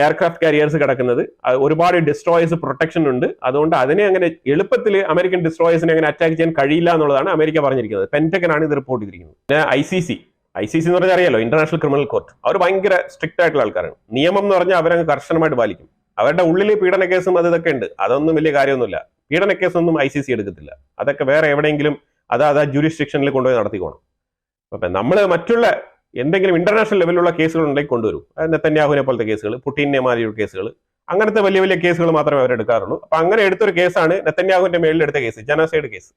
എയർക്രാഫ്റ്റ് കാരിയേഴ്സ് കിടക്കുന്നത്. ഒരുപാട് ഡിസ്ട്രോയേഴ്സ് പ്രൊട്ടക്ഷൻ ഉണ്ട്. അതുകൊണ്ട് അതിനെ അങ്ങനെ എളുപ്പത്തിൽ അമേരിക്കൻ ഡിസ്ട്രോയേഴ്സിനെ അങ്ങനെ അറ്റാക്ക് ചെയ്യാൻ കഴിയില്ല എന്നുള്ളതാണ് അമേരിക്ക പറഞ്ഞിരിക്കുന്നത്. പെന്റഗൺ ആണ് ഇത് റിപ്പോർട്ട് ചെയ്തിരിക്കുന്നത്. പിന്നെ ICC എന്ന് പറഞ്ഞാൽ അറിയാലോ, ഇന്റർനാഷണൽ ക്രിമിനൽ കോർട്ട്. അവർ ഭയങ്കര സ്ട്രിക്റ്റ് ആയിട്ടുള്ള ആൾക്കാരാണ്. നിയമം എന്ന് പറഞ്ഞാൽ അവരങ്ങ് കർശനമായിട്ട് പാലിക്കും. അവരുടെ ഉള്ളിൽ പീഡന കേസും അതൊക്കെ ഉണ്ട്. അതൊന്നും വലിയ കാര്യമൊന്നുമില്ല. പീഡന കേസൊന്നും ICC എടുക്കത്തില്ല. അതൊക്കെ വേറെ എവിടെയെങ്കിലും അതാ ജൂറിസ്ഡിക്ഷനിൽ കൊണ്ടുപോയി നടത്തിക്കോണം. അപ്പൊ നമ്മൾ മറ്റുള്ള എന്തെങ്കിലും ഇന്റർനാഷണൽ ലെവലിലുള്ള കേസുകൾ ഉണ്ടെങ്കിൽ കൊണ്ടുവരും. നെതന്യാഹുവിനെ പോലത്തെ കേസുകൾ, പുടിനെ മാതിരിയുള്ള കേസുകൾ, അങ്ങനത്തെ വലിയ വലിയ കേസുകൾ മാത്രമേ അവരെടുക്കാറുള്ളൂ. അപ്പൊ അങ്ങനെ എടുത്തൊരു കേസാണ് നെതന്യാഹുവിന്റെ മേളിൽ എടുത്ത കേസ്, ജനോസൈഡ് കേസ്.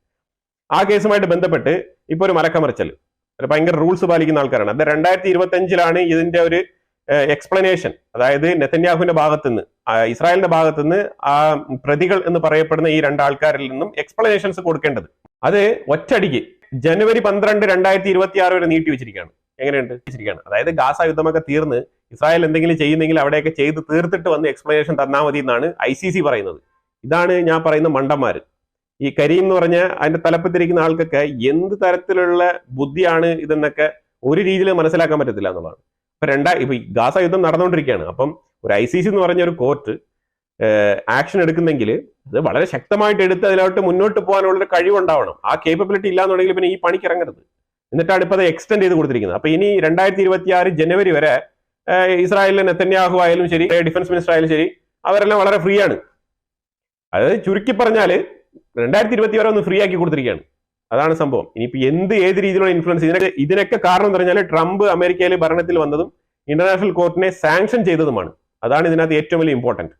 ആ കേസുമായിട്ട് ബന്ധപ്പെട്ട് ഇപ്പൊ ഒരു മലക്കമറിച്ചൽ, ഭയങ്കര റൂൾസ് പാലിക്കുന്ന ആൾക്കാരാണ്. അത് 2025 ഇതിന്റെ ഒരു എക്സ്പ്ലനേഷൻ, അതായത് നെതന്യാഹുവിന്റെ ഭാഗത്തുനിന്ന്, ഇസ്രായേലിന്റെ ഭാഗത്തുനിന്ന് ആ പ്രതികൾ എന്ന് പറയപ്പെടുന്ന ഈ രണ്ടാൾക്കാരിൽ നിന്നും എക്സ്പ്ലനേഷൻസ് കൊടുക്കേണ്ടത് അത് ഒറ്റയടിക്ക് ജനുവരി 12, 2026 വരെ നീട്ടി വെച്ചിരിക്കുകയാണ്. എങ്ങനെയുണ്ട് വെച്ചിരിക്കുകയാണ്? അതായത് ഗാസ യുദ്ധമൊക്കെ തീർന്ന് ഇസ്രായേൽ എന്തെങ്കിലും ചെയ്യുന്നെങ്കിൽ അവിടെയൊക്കെ ചെയ്ത് തീർത്തിട്ട് വന്ന് എക്സ്പ്ലനേഷൻ തന്നാൽ മതി എന്നാണ് ICC പറയുന്നത്. ഇതാണ് ഞാൻ പറയുന്ന മണ്ടന്മാര്. ഈ കരീം എന്ന് പറഞ്ഞ അതിന്റെ തലപ്പത്തിരിക്കുന്ന ആൾക്കൊക്കെ എന്ത് തരത്തിലുള്ള ബുദ്ധിയാണ് ഇതെന്നൊക്കെ ഒരു രീതിയിൽ മനസ്സിലാക്കാൻ പറ്റത്തില്ല എന്നുള്ളതാണ്. ഇപ്പൊ ഗാസ യുദ്ധം നടന്നുകൊണ്ടിരിക്കുകയാണ്. അപ്പം ഒരു ICC എന്ന് പറഞ്ഞ ഒരു കോർട്ട് ആക്ഷൻ എടുക്കുന്നെങ്കിൽ അത് വളരെ ശക്തമായിട്ട് എടുത്ത് അതിലോട്ട് മുന്നോട്ട് പോകാനുള്ള കഴിവുണ്ടാവണം. ആ കേപ്പബിലിറ്റി ഇല്ലാന്നുണ്ടെങ്കിൽ പിന്നെ ഈ പണിക്ക് ഇറങ്ങരുത്. എന്നിട്ടാണ് ഇപ്പൊ അത് എക്സ്റ്റെൻഡ് ചെയ്ത് കൊടുത്തിരിക്കുന്നത്. അപ്പൊ ഇനി 2026 ജനുവരി വരെ ഇസ്രായേലിലെ നെതന്യാഹു ആയാലും ശരി, ഡിഫൻസ് മിനിസ്റ്റർ ആയാലും ശരി, അവരെല്ലാം വളരെ ഫ്രീ ആണ്. അതായത് ചുരുക്കി പറഞ്ഞാല് 2020 വരെ ഒന്ന് ഫ്രീ ആക്കി കൊടുത്തിരിക്കുകയാണ്. അതാണ് സംഭവം. ഇനിയിപ്പോ ഏത് രീതിയിലുള്ള ഇൻഫ്ലുവൻസ് ഇതിനൊക്കെ കാരണം എന്ന് പറഞ്ഞാൽ ട്രംപ് അമേരിക്കയിൽ ഭരണത്തിൽ വന്നതും ഇന്റർനാഷണൽ കോർട്ടിനെ സാങ്ഷൻ ചെയ്തതുമാണ്. അതാണ് ഇതിനകത്ത് ഏറ്റവും വലിയ ഇമ്പോർട്ടന്റ്.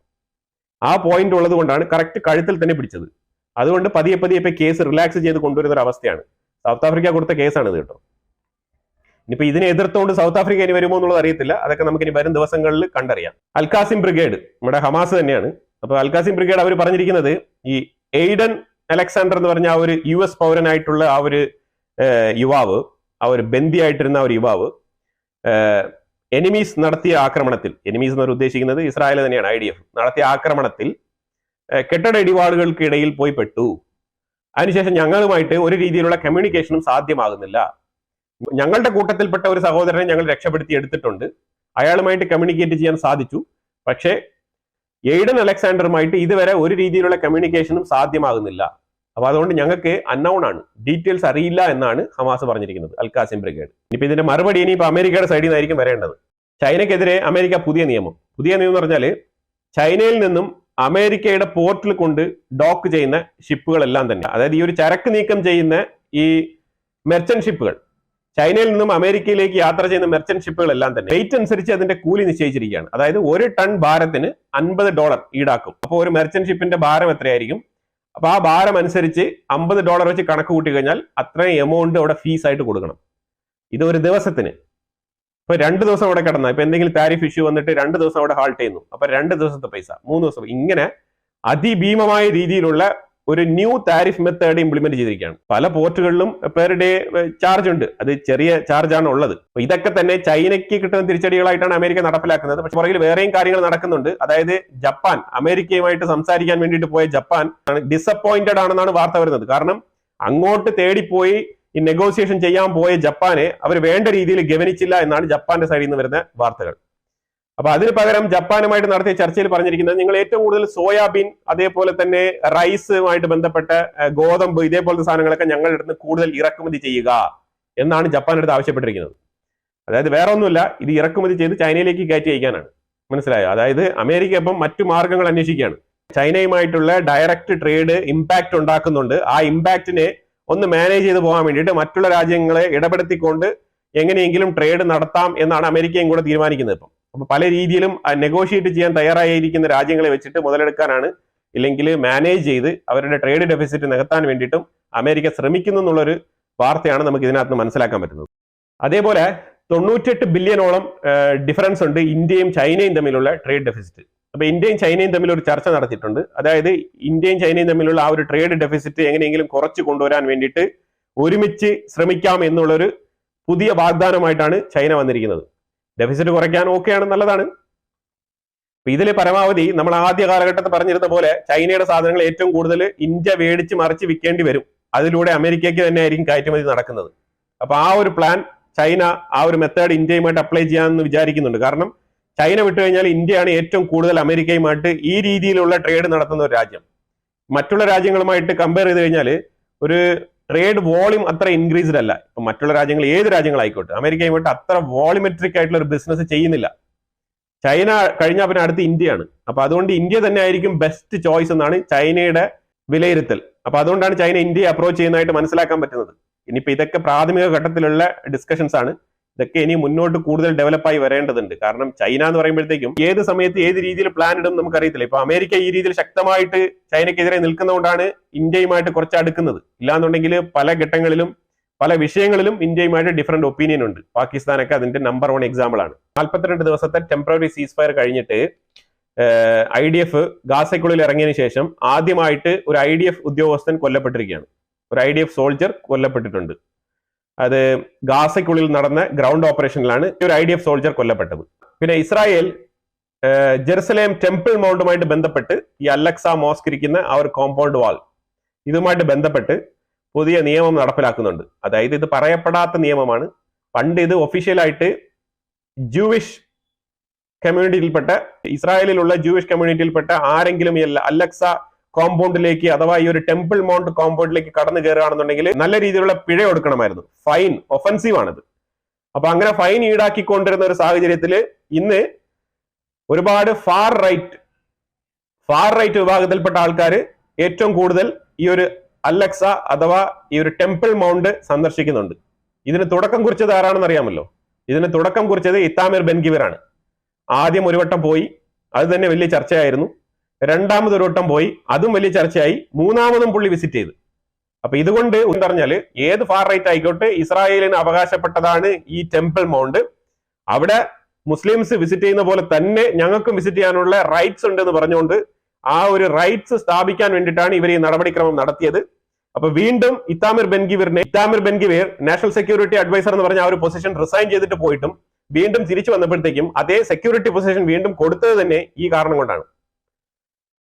ആ പോയിന്റ് ഉള്ളത് കൊണ്ടാണ് കറക്റ്റ് കഴുത്തിൽ തന്നെ പിടിച്ചത്. അതുകൊണ്ട് പതിയെ ഇപ്പൊ കേസ് റിലാക്സ് ചെയ്ത് കൊണ്ടുവരുന്ന ഒരു അവസ്ഥയാണ്. സൗത്ത് ആഫ്രിക്ക കൊടുത്ത കേസാണ് ഇത് കേട്ടോ. ഇനിയിപ്പോ ഇതിനെ എതിർത്തുകൊണ്ട് സൗത്ത് ആഫ്രിക്ക ഇനി വരുമോ എന്നുള്ളത് അറിയത്തില്ല. അതൊക്കെ നമുക്ക് ഇനി വരും ദിവസങ്ങളിൽ കണ്ടറിയാം. അൽകാസിം ബ്രിഗേഡ് നമ്മുടെ ഹമാസ് തന്നെയാണ്. അപ്പൊ അൽകാസിം ബ്രിഗേഡ് അവർ പറഞ്ഞിരിക്കുന്നത് ഈ എയ്ഡൻ അലക്സാണ്ടർ എന്ന് പറഞ്ഞ ആ ഒരു US പൗരനായിട്ടുള്ള ആ ഒരു യുവാവ് ആ ഒരു ബന്ദിയായിട്ടിരുന്ന ഒരു യുവാവ് എനിമീസ് നടത്തിയ ആക്രമണത്തിൽ, എനിമീസ് എന്ന് ഉദ്ദേശിക്കുന്നത് ഇസ്രായേൽ തന്നെയാണ്, IDF നടത്തിയ ആക്രമണത്തിൽ കെട്ടിട ഇടിപാടുകൾക്കിടയിൽ പോയി പെട്ടു. അതിനുശേഷം ഞങ്ങളുമായിട്ട് ഒരു രീതിയിലുള്ള കമ്മ്യൂണിക്കേഷനും സാധ്യമാകുന്നില്ല. ഞങ്ങളുടെ കൂട്ടത്തിൽപ്പെട്ട ഒരു സഹോദരനെ ഞങ്ങൾ രക്ഷപ്പെടുത്തി എടുത്തിട്ടുണ്ട്, അയാളുമായിട്ട് കമ്മ്യൂണിക്കേറ്റ് ചെയ്യാൻ സാധിച്ചു. പക്ഷേ എയ്ഡൻ അലക്സാണ്ടറുമായിട്ട് ഇതുവരെ ഒരു രീതിയിലുള്ള കമ്മ്യൂണിക്കേഷനും സാധ്യമാകുന്നില്ല. അപ്പൊ അതുകൊണ്ട് ഞങ്ങൾക്ക് അൺനൗൺ ആണ്, ഡീറ്റെയിൽസ് അറിയില്ല എന്നാണ് ഹമാസ് പറഞ്ഞിരിക്കുന്നത്, അൽ ഖാസിം ബ്രിഗേഡ്. ഇനിയിപ്പോ ഇതിന്റെ മറുപടി ഇനിയിപ്പോ അമേരിക്കയുടെ സൈഡിൽ നിന്നായിരിക്കും വരേണ്ടത്. ചൈനയ്ക്കെതിരെ അമേരിക്ക പുതിയ നിയമം എന്ന് പറഞ്ഞാൽ ചൈനയിൽ നിന്നും അമേരിക്കയുടെ പോർട്ടിൽ കൊണ്ട് ഡോക്ക് ചെയ്യുന്ന ഷിപ്പുകളെല്ലാം തന്നെ, അതായത് ഈ ഒരു ചരക്ക് നീക്കം ചെയ്യുന്ന ഈ മെർച്ചന്റ് ഷിപ്പുകൾ, ചൈനയിൽ നിന്നും അമേരിക്കയിലേക്ക് യാത്ര ചെയ്യുന്ന മെർച്ചന്റ് ഷിപ്പുകളെല്ലാം തന്നെ വെയിറ്റ് അനുസരിച്ച് അതിന്റെ കൂലി നിശ്ചയിച്ചിരിക്കുകയാണ്. അതായത് 1 ടൺ ഭാരത്തിന് $50 ഈടാക്കും. അപ്പോൾ ഒരു മെർച്ചന്റ് ഷിപ്പിന്റെ ഭാരം എത്രയായിരിക്കും? അപ്പൊ ആ ഭാരം അനുസരിച്ച് $50 വെച്ച് കണക്ക് കൂട്ടി കഴിഞ്ഞാൽ അത്രയും എമൗണ്ട് അവിടെ ഫീസ് ആയിട്ട് കൊടുക്കണം. ഇത് ഒരു ദിവസത്തിന്. ഇപ്പൊ 2 ദിവസം അവിടെ കിടന്ന, ഇപ്പൊ എന്തെങ്കിലും താരിഫ് ഇഷ്യൂ വന്നിട്ട് 2 ദിവസം അവിടെ ഹാൾട്ട് ചെയ്യുന്നു, അപ്പൊ 2 ദിവസത്തെ പൈസ, 3 ദിവസം, ഇങ്ങനെ അതിഭീമമായ രീതിയിലുള്ള ഒരു ന്യൂ താരിഫ് മെത്തേഡ് ഇംപ്ലിമെന്റ് ചെയ്തിരിക്കുകയാണ്. പല പോർട്ടുകളിലും പെർ ഡേ ചാർജ് ഉണ്ട്, അത് ചെറിയ ചാർജാണ് ഉള്ളത്. അപ്പൊ ഇതൊക്കെ തന്നെ ചൈനയ്ക്ക് കിട്ടുന്ന തിരിച്ചടികളായിട്ടാണ് അമേരിക്ക നടപ്പിലാക്കുന്നത്. പക്ഷെ പുറകിൽ വേറെയും കാര്യങ്ങൾ നടക്കുന്നുണ്ട്. അതായത് ജപ്പാൻ, അമേരിക്കയുമായിട്ട് സംസാരിക്കാൻ വേണ്ടിയിട്ട് പോയ ജപ്പാൻ ഡിസപ്പോയിന്റഡ് ആണെന്നാണ് വാർത്ത വരുന്നത്. കാരണം അങ്ങോട്ട് തേടിപ്പോയി ഈ നെഗോസിയേഷൻ ചെയ്യാൻ പോയ ജപ്പാനെ അവർ വേണ്ട രീതിയിൽ ഗവനിച്ചില്ല എന്നാണ് ജപ്പാന്റെ സൈഡിൽ നിന്ന് വരുന്ന വാർത്തകൾ. അപ്പൊ അതിന് പകരം ജപ്പാനുമായിട്ട് നടത്തിയ ചർച്ചയിൽ പറഞ്ഞിരിക്കുന്നത്, നിങ്ങൾ ഏറ്റവും കൂടുതൽ സോയാബീൻ, അതേപോലെ തന്നെ റൈസുമായിട്ട് ബന്ധപ്പെട്ട ഗോതമ്പ്, ഇതേപോലത്തെ സാധനങ്ങളൊക്കെ ഞങ്ങളുടെ അടുത്ത് കൂടുതൽ ഇറക്കുമതി ചെയ്യുക എന്നാണ് ജപ്പാന്റെ അടുത്ത് ആവശ്യപ്പെട്ടിരിക്കുന്നത്. അതായത് വേറെ ഒന്നുമില്ല, ഇത് ഇറക്കുമതി ചെയ്ത് ചൈനയിലേക്ക് കയറ്റി അയക്കാനാണ്. മനസ്സിലായോ? അതായത് അമേരിക്ക ഇപ്പം മറ്റു മാർഗങ്ങൾ അന്വേഷിക്കുകയാണ്. ചൈനയുമായിട്ടുള്ള ഡയറക്റ്റ് ട്രേഡ് ഇമ്പാക്ട് ഉണ്ടാക്കുന്നുണ്ട്. ആ ഇമ്പാക്റ്റിനെ ഒന്ന് മാനേജ് ചെയ്ത് പോകാൻ വേണ്ടിയിട്ട് മറ്റുള്ള രാജ്യങ്ങളെ ഇടപെടുത്തിക്കൊണ്ട് എങ്ങനെയെങ്കിലും ട്രേഡ് നടത്താം എന്നാണ് അമേരിക്കയും കൂടെ തീരുമാനിക്കുന്നത്. ഇപ്പം അപ്പൊ പല രീതിയിലും നെഗോഷിയേറ്റ് ചെയ്യാൻ തയ്യാറായിരിക്കുന്ന രാജ്യങ്ങളെ വെച്ചിട്ട് മുതലെടുക്കാനാണ്, ഇല്ലെങ്കിൽ മാനേജ് ചെയ്ത് അവരുടെ ട്രേഡ് ഡെഫിസിറ്റ് നികത്താൻ വേണ്ടിയിട്ടും അമേരിക്ക ശ്രമിക്കുന്നു എന്നുള്ളൊരു വാർത്തയാണ് നമുക്ക് ഇതിനകത്ത് മനസ്സിലാക്കാൻ പറ്റുന്നത്. അതേപോലെ 98 ബില്യണോളം ഡിഫറൻസ് ഉണ്ട് ഇന്ത്യയും ചൈനയും തമ്മിലുള്ള ട്രേഡ് ഡെഫിസിറ്റ്. അപ്പൊ ഇന്ത്യയും ചൈനയും തമ്മിൽ ഒരു ചർച്ച നടത്തിയിട്ടുണ്ട്. അതായത് ഇന്ത്യയും ചൈനയും തമ്മിലുള്ള ആ ഒരു ട്രേഡ് ഡെഫിസിറ്റ് എങ്ങനെയെങ്കിലും കുറച്ച് കൊണ്ടുവരാൻ വേണ്ടിയിട്ട് ഒരുമിച്ച് ശ്രമിക്കാം എന്നുള്ളൊരു പുതിയ വാഗ്ദാനമായിട്ടാണ് ചൈന വന്നിരിക്കുന്നത്. ഡെഫിസിറ്റ് കുറയ്ക്കാൻ ഓക്കെയാണ്, നല്ലതാണ്. ഇതിൽ പരമാവധി നമ്മൾ ആദ്യ കാലഘട്ടത്തിൽ പറഞ്ഞിരുന്ന പോലെ ചൈനയുടെ സാധനങ്ങൾ ഏറ്റവും കൂടുതൽ ഇന്ത്യ മേടിച്ച് മറിച്ച് വിൽക്കേണ്ടി വരും. അതിലൂടെ അമേരിക്കയ്ക്ക് തന്നെ ആയിരിക്കും കയറ്റുമതി നടക്കുന്നത്. അപ്പൊ ആ ഒരു പ്ലാൻ ചൈന, ആ ഒരു മെത്തേഡ് ഇന്ത്യയുമായിട്ട് അപ്ലൈ ചെയ്യാമെന്ന് വിചാരിക്കുന്നുണ്ട്. കാരണം ചൈന വിട്ടുകഴിഞ്ഞാൽ ഇന്ത്യയാണ് ഏറ്റവും കൂടുതൽ അമേരിക്കയുമായിട്ട് ഈ രീതിയിലുള്ള ട്രേഡ് നടത്തുന്ന ഒരു രാജ്യം. മറ്റുള്ള രാജ്യങ്ങളുമായിട്ട് കമ്പയർ ചെയ്ത് കഴിഞ്ഞാൽ ഒരു ട്രേഡ് വോളിയം അത്ര ഇൻക്രീസ്ഡ് അല്ല. ഇപ്പൊ മറ്റുള്ള രാജ്യങ്ങൾ, ഏത് രാജ്യങ്ങളായിക്കോട്ടെ, അമേരിക്കയുമായിട്ട് അത്ര വോളിമെട്രിക് ആയിട്ടുള്ള ഒരു ബിസിനസ് ചെയ്യുന്നില്ല. ചൈന കഴിഞ്ഞാൽ പിന്നെ അടുത്ത് ഇന്ത്യയാണ്. അപ്പൊ അതുകൊണ്ട് ഇന്ത്യ തന്നെ ആയിരിക്കും ബെസ്റ്റ് ചോയ്സ് എന്നാണ് ചൈനയുടെ വിലയിരുത്തൽ. അപ്പൊ അതുകൊണ്ടാണ് ചൈന ഇന്ത്യയെ അപ്രോച്ച് ചെയ്യുന്നതായിട്ട് മനസ്സിലാക്കാൻ പറ്റുന്നത്. ഇനിയിപ്പോ ഇതൊക്കെ പ്രാഥമിക ഘട്ടത്തിലുള്ള ഡിസ്കഷൻസ് ആണ്. ഇതൊക്കെ ഇനി മുന്നോട്ട് കൂടുതൽ ഡെവലപ്പായി വരേണ്ടതുണ്ട്. കാരണം ചൈന എന്ന് പറയുമ്പോഴത്തേക്കും ഏത് സമയത്ത് ഏത് രീതിയിൽ പ്ലാൻ ഇടും നമുക്കറിയത്തില്ല. ഇപ്പൊ അമേരിക്ക ഈ രീതിയിൽ ശക്തമായിട്ട് ചൈനയ്ക്കെതിരെ നിൽക്കുന്നതുകൊണ്ടാണ് ഇന്ത്യയുമായിട്ട് കുറച്ച് അടുക്കുന്നത്. ഇല്ലാന്നുണ്ടെങ്കിൽ പല ഘട്ടങ്ങളിലും പല വിഷയങ്ങളിലും ഇന്ത്യയുമായിട്ട് ഡിഫറെന്റ് ഒപ്പീനിയൻ ഉണ്ട്. പാകിസ്ഥാനൊക്കെ അതിന്റെ നമ്പർ 1 എക്സാമ്പിൾ ആണ്. 42 ദിവസത്തെ ടെമ്പററി സീസ് ഫയർ കഴിഞ്ഞിട്ട് IDF ഗാസയ്ക്കുള്ളിൽ ഇറങ്ങിയതിനു ശേഷം ആദ്യമായിട്ട് ഒരു IDF ഉദ്യോഗസ്ഥൻ കൊല്ലപ്പെട്ടിരിക്കുകയാണ്. ഒരു IDF സോൾജർ കൊല്ലപ്പെട്ടിട്ടുണ്ട്. അത് ഗാസയ്ക്കുള്ളിൽ നടന്ന ഗ്രൗണ്ട് ഓപ്പറേഷനിലാണ് ഒരു IDF സോൾജർ കൊല്ലപ്പെട്ടത്. പിന്നെ ഇസ്രായേൽ ജെറുസലേം ടെമ്പിൾ മൗണ്ടുമായിട്ട് ബന്ധപ്പെട്ട് ഈ അലക്സ മോസ്ക് ഇരിക്കുന്ന ആ ഒരു കോമ്പൗണ്ട് വാൾ, ഇതുമായിട്ട് ബന്ധപ്പെട്ട് പുതിയ നിയമം നടപ്പിലാക്കുന്നുണ്ട്. അതായത് ഇത് പറയപ്പെടാത്ത നിയമമാണ്. പണ്ട് ഇത് ഒഫീഷ്യലായിട്ട് ജൂവിഷ് കമ്മ്യൂണിറ്റിയിൽപ്പെട്ട, ഇസ്രായേലിലുള്ള ജൂവിഷ് കമ്മ്യൂണിറ്റിയിൽപ്പെട്ട ആരെങ്കിലും ഈ അലക്സ കോമ്പൗണ്ടിലേക്ക് അഥവാ ഈ ഒരു ടെമ്പിൾ മൗണ്ട് കോമ്പൗണ്ടിലേക്ക് കടന്നു കയറുകയാണെന്നുണ്ടെങ്കിൽ നല്ല രീതിയിലുള്ള പിഴ കൊടുക്കണമായിരുന്നു. ഫൈൻ, ഒഫൻസീവ് ആണിത്. അപ്പൊ അങ്ങനെ ഫൈൻ ഈടാക്കിക്കൊണ്ടിരുന്ന ഒരു സാഹചര്യത്തിൽ ഇന്ന് ഒരുപാട് ഫാർ റൈറ്റ് വിഭാഗത്തിൽപ്പെട്ട ആൾക്കാർ ഏറ്റവും കൂടുതൽ ഈ ഒരു അലക്സ അഥവാ ഈ ഒരു ടെമ്പിൾ മൗണ്ട് സന്ദർശിക്കുന്നുണ്ട്. ഇതിന് തുടക്കം കുറിച്ചത് ആരാണെന്ന് അറിയാമല്ലോ. ഇതിന് തുടക്കം കുറിച്ചത് ഇത്താമിർ ബെൻഗിവിർ ആണ്. ആദ്യം ഒരു വട്ടം പോയി, അത് തന്നെ വലിയ ചർച്ചയായിരുന്നു. രണ്ടാമത് ഒരു വട്ടം പോയി, അതും വലിയ ചർച്ചയായി. മൂന്നാമതും പുള്ളി വിസിറ്റ് ചെയ്തു. അപ്പൊ ഇതുകൊണ്ട് പറഞ്ഞാൽ ഏത് ഫാർ റൈറ്റ് ആയിക്കോട്ടെ, ഇസ്രായേലിന് അവകാശപ്പെട്ടതാണ് ഈ ടെമ്പിൾ മൗണ്ട്. അവിടെ മുസ്ലിംസ് വിസിറ്റ് ചെയ്യുന്ന പോലെ തന്നെ ഞങ്ങൾക്കും വിസിറ്റ് ചെയ്യാനുള്ള റൈറ്റ്സ് ഉണ്ട് എന്ന് പറഞ്ഞുകൊണ്ട് ആ ഒരു റൈറ്റ്സ് സ്ഥാപിക്കാൻ വേണ്ടിയിട്ടാണ് ഇവർ ഈ നടപടിക്രമം നടത്തിയത്. അപ്പൊ വീണ്ടും ഇത്താമിർ ബെൻഗിവീർ നാഷണൽ സെക്യൂരിറ്റി അഡ്വൈസർ എന്ന് പറഞ്ഞ ആ ഒരു പൊസിഷൻ റിസൈൻ ചെയ്തിട്ട് പോയിട്ടും വീണ്ടും തിരിച്ചു വന്നപ്പോഴത്തേക്കും അതേ സെക്യൂരിറ്റി പൊസിഷൻ വീണ്ടും കൊടുത്തത് തന്നെ ഈ കാരണം കൊണ്ടാണ്.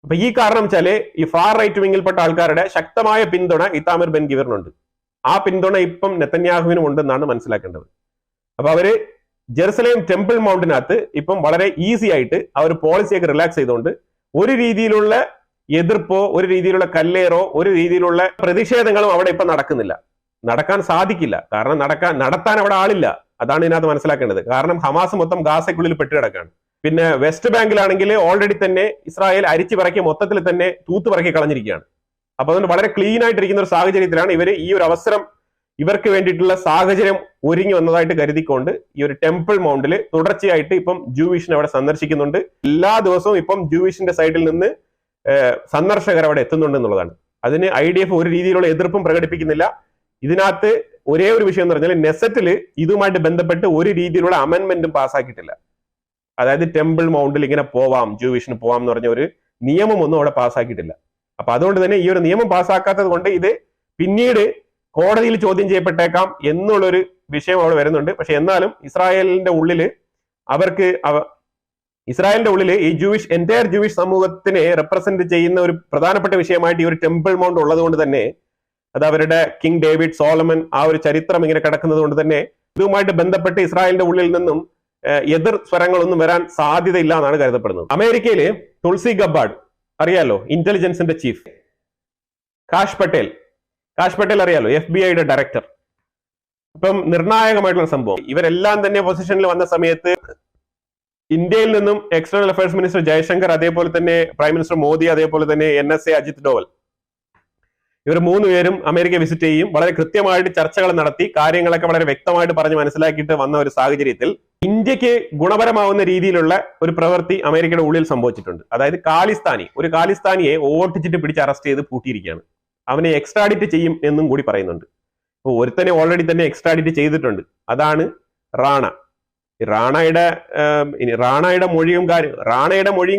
അപ്പൊ ഈ കാരണം വെച്ചാല് ഈ ഫാർ റൈറ്റ് വിങ്ങിൽപ്പെട്ട ആൾക്കാരുടെ ശക്തമായ പിന്തുണ ഇത്താമിർ ബെൻഗിവീറിനുണ്ട്. ആ പിന്തുണ ഇപ്പം നെതന്യാഹുവിനും ഉണ്ടെന്നാണ് മനസ്സിലാക്കേണ്ടത്. അപ്പൊ അവര് ജെറുസലേം ടെമ്പിൾ മൗണ്ടിനകത്ത് ഇപ്പം വളരെ ഈസി ആയിട്ട് ആ ഒരു പോളിസിയൊക്കെ റിലാക്സ് ചെയ്തുകൊണ്ട് ഒരു രീതിയിലുള്ള എതിർപ്പോ ഒരു രീതിയിലുള്ള കല്ലേറോ ഒരു രീതിയിലുള്ള പ്രതിഷേധങ്ങളും അവിടെ ഇപ്പം നടക്കുന്നില്ല, നടക്കാൻ സാധിക്കില്ല. കാരണം നടത്താൻ അവിടെ ആളില്ല. അതാണ് ഇതിനകത്ത് മനസ്സിലാക്കേണ്ടത്. കാരണം ഹമാസ് മൊത്തം ഗാസയ്ക്കുള്ളിൽ പെട്ടുകിടക്കാണ്. പിന്നെ വെസ്റ്റ് ബാങ്കിലാണെങ്കിൽ ഓൾറെഡി തന്നെ ഇസ്രായേൽ അരിച്ചു പറക്കി മൊത്തത്തിൽ തന്നെ തൂത്തുപറക്കി കളഞ്ഞിരിക്കുകയാണ്. അപ്പൊ അതുകൊണ്ട് വളരെ ക്ലീൻ ആയിട്ടിരിക്കുന്ന ഒരു സാഹചര്യത്തിലാണ് ഇവര് ഈ ഒരു അവസരം ഇവർക്ക് വേണ്ടിയിട്ടുള്ള സാഹചര്യം ഒരുങ്ങി വന്നതായിട്ട് കരുതിക്കൊണ്ട് ഈ ഒരു ടെമ്പിൾ മൗണ്ടിൽ തുടർച്ചയായിട്ട് ഇപ്പം ജൂവിഷിനെ അവിടെ സന്ദർശിക്കുന്നുണ്ട്. എല്ലാ ദിവസവും ഇപ്പം ജൂവിഷിന്റെ സൈഡിൽ നിന്ന് സന്ദർശകർ അവിടെ എത്തുന്നുണ്ട് എന്നുള്ളതാണ്. അതിന് IDF ഒരു രീതിയിലുള്ള എതിർപ്പും പ്രകടിപ്പിക്കുന്നില്ല. ഇതിനകത്ത് ഒരേ ഒരു വിഷയം എന്ന് പറഞ്ഞാൽ നെസറ്റില് ഇതുമായിട്ട് ബന്ധപ്പെട്ട് ഒരു രീതിയിലുള്ള അമെന്റ്മെന്റും പാസ്സാക്കിയിട്ടില്ല. അതായത് ടെമ്പിൾ മൗണ്ടിൽ ഇങ്ങനെ പോവാം, ജൂവിഷിന് പോവാം എന്ന് പറഞ്ഞ ഒരു നിയമം ഒന്നും അവിടെ പാസ്സാക്കിയിട്ടില്ല. അപ്പൊ അതുകൊണ്ട് തന്നെ ഈ ഒരു നിയമം പാസ്സാക്കാത്തത് കൊണ്ട് ഇത് പിന്നീട് കോടതിയിൽ ചോദ്യം ചെയ്യപ്പെട്ടേക്കാം എന്നുള്ളൊരു വിഷയം അവിടെ വരുന്നുണ്ട്. പക്ഷെ എന്നാലും ഇസ്രായേലിന്റെ ഉള്ളിൽ ഈ എൻറ്റയർ ജൂവിഷ് സമൂഹത്തിനെ റെപ്രസെന്റ് ചെയ്യുന്ന ഒരു പ്രധാനപ്പെട്ട വിഷയമായിട്ട് ഈ ഒരു ടെമ്പിൾ മൗണ്ട് ഉള്ളത് കൊണ്ട് തന്നെ, അത് അവരുടെ കിങ് ഡേവിഡ്, സോളമൻ ആ ഒരു ചരിത്രം ഇങ്ങനെ കിടക്കുന്നത് കൊണ്ട് തന്നെ ഇതുമായിട്ട് ബന്ധപ്പെട്ട് ഇസ്രായേലിന്റെ ഉള്ളിൽ നിന്നും എതിർ സ്വരങ്ങളൊന്നും വരാൻ സാധ്യതയില്ല എന്നാണ് കരുതപ്പെടുന്നത്. അമേരിക്കയില് തുൾസി ഗബ്ബാർഡ് അറിയാലോ, ഇന്റലിജൻസിന്റെ ചീഫ്. കാഷ് പട്ടേൽ അറിയാലോ, FBI ഡയറക്ടർ. ഇപ്പം നിർണായകമായിട്ടുള്ള സംഭവം, ഇവരെല്ലാം തന്നെ പൊസിഷനിൽ വന്ന സമയത്ത് ഇന്ത്യയിൽ നിന്നും എക്സ്റ്റേണൽ അഫയേഴ്സ് മിനിസ്റ്റർ ജയശങ്കർ, അതേപോലെ തന്നെ പ്രൈം മിനിസ്റ്റർ മോദി, അതേപോലെ തന്നെ NSA അജിത് ഡോവൽ, ഇവർ 3 പേരും അമേരിക്ക വിസിറ്റ് ചെയ്യും. വളരെ കൃത്യമായിട്ട് ചർച്ചകൾ നടത്തി കാര്യങ്ങളൊക്കെ വളരെ വ്യക്തമായിട്ട് പറഞ്ഞ് മനസ്സിലാക്കിയിട്ട് വന്ന ഒരു സാഹചര്യത്തിൽ ഇന്ത്യക്ക് ഗുണപരമാവുന്ന രീതിയിലുള്ള ഒരു പ്രവൃത്തി അമേരിക്കയുടെ ഉള്ളിൽ സംഭവിച്ചിട്ടുണ്ട്. അതായത് ഖാലിസ്ഥാനിയെ ഓട്ടിച്ചിട്ട് പിടിച്ച് അറസ്റ്റ് ചെയ്ത് പൂട്ടിയിരിക്കുകയാണ്. അവനെ എക്സ്ട്രാഡിറ്റ് ചെയ്യും എന്നും കൂടി പറയുന്നുണ്ട്. അപ്പോൾ ഒരുത്തനെ ഓൾറെഡി തന്നെ എക്സ്ട്രാഡിറ്റ് ചെയ്തിട്ടുണ്ട്. അതാണ് റാണ. റാണയുടെ മൊഴിയും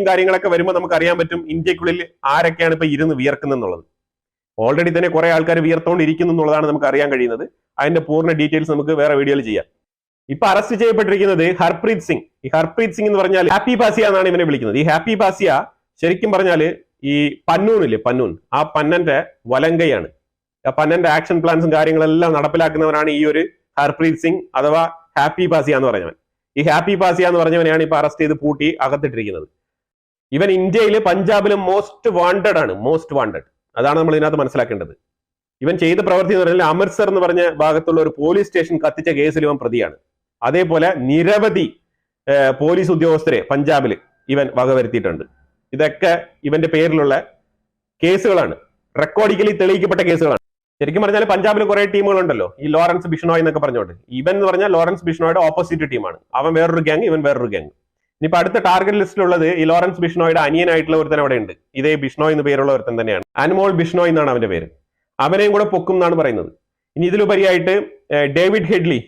കാര്യങ്ങളൊക്കെ വരുമ്പോൾ നമുക്ക് അറിയാൻ പറ്റും ഇന്ത്യക്കുള്ളിൽ ആരൊക്കെയാണ് ഇപ്പൊ ഇരുന്ന് വിയർക്കുന്നെന്നുള്ളത്. ഓൾറെഡി തന്നെ കുറെ ആൾക്കാർ വിയർത്തോണ്ടിരിക്കുന്നു എന്നുള്ളതാണ് നമുക്ക് അറിയാൻ കഴിയുന്നത്. അതിന്റെ പൂർണ്ണ ഡീറ്റെയിൽസ് നമുക്ക് വേറെ വീഡിയോയിൽ ചെയ്യാം. ഇപ്പൊ അറസ്റ്റ് ചെയ്യപ്പെട്ടിരിക്കുന്നത് ഹർപ്രീത് സിംഗ്. ഈ ഹർപ്രീത് സിംഗ് എന്ന് പറഞ്ഞാൽ ഹാപ്പി പാസിയ എന്നാണ് ഇവനെ വിളിക്കുന്നത്. ഈ ഹാപ്പി പാസിയ ശരിക്കും പറഞ്ഞാല് ഈ പന്നൂൻ, ആ പന്നന്റെ വലങ്കയാണ്. ആ പന്നന്റെ ആക്ഷൻ പ്ലാൻസും കാര്യങ്ങളെല്ലാം നടപ്പിലാക്കുന്നവനാണ് ഈ ഒരു ഹർപ്രീത് സിംഗ് അഥവാ ഹാപ്പി പാസിയ എന്ന് പറഞ്ഞവൻ. ഈ ഹാപ്പി പാസിയ എന്ന് പറഞ്ഞവനെയാണ് ഇപ്പൊ അറസ്റ്റ് ചെയ്ത് പൂട്ടി അകത്തിട്ടിരിക്കുന്നത്. ഇവൻ ഇന്ത്യയിൽ പഞ്ചാബിലും മോസ്റ്റ് വാണ്ടഡ്. അതാണ് നമ്മൾ ഇതിനകത്ത് മനസ്സിലാക്കേണ്ടത്. ഇവൻ ചെയ്ത പ്രവൃത്തി എന്ന് പറഞ്ഞാൽ അമൃത്സർ എന്ന് പറഞ്ഞ ഭാഗത്തുള്ള ഒരു പോലീസ് സ്റ്റേഷൻ കത്തിച്ച കേസിൽ ഇവൻ പ്രതിയാണ്. അതേപോലെ നിരവധി പോലീസ് ഉദ്യോഗസ്ഥരെ പഞ്ചാബിൽ ഇവൻ വകവരുത്തിയിട്ടുണ്ട്. ഇതൊക്കെ ഇവന്റെ പേരിലുള്ള കേസുകളാണ്, റെക്കോർഡിക്കലി തെളിയിക്കപ്പെട്ട കേസുകളാണ്. ശരിക്കും പറഞ്ഞാൽ പഞ്ചാബിൽ കുറെ ടീമുകളുണ്ടല്ലോ, ഈ ലോറൻസ് ബിഷ്ണോയ് എന്നൊക്കെ പറഞ്ഞുകൊണ്ട്. ഇവൻ എന്ന് പറഞ്ഞാൽ ലോറൻസ് ബിഷ്ണോയുടെ ഓപ്പോസിറ്റ് ടീമാണ്. അവൻ വേറൊരു ഗ്യാങ്, ഇവൻ വേറൊരു ഗ്യാങ്. ഇനിയിപ്പോ അടുത്ത ടാർഗറ്റ് ലിസ്റ്റിലുള്ളത് ഈ ലോറൻസ് ബിഷ്ണോയുടെ അനിയനായിട്ടുള്ള ഒരുത്തൻ അവിടെ ഉണ്ട്. ഇതേ ബിഷ്ണോയ് എന്ന് പേരുള്ള ഒരുത്തൻ തന്നെയാണ്. അൻമോൾ ബിഷ്ണോയ് എന്നാണ് അവന്റെ പേര്. അവനെയും കൂടെ പൊക്കും എന്നാണ് പറയുന്നത്. ഇനി ഇതിലുപരിയായിട്ട് ഡേവിഡ് ഹെഡ്ലി,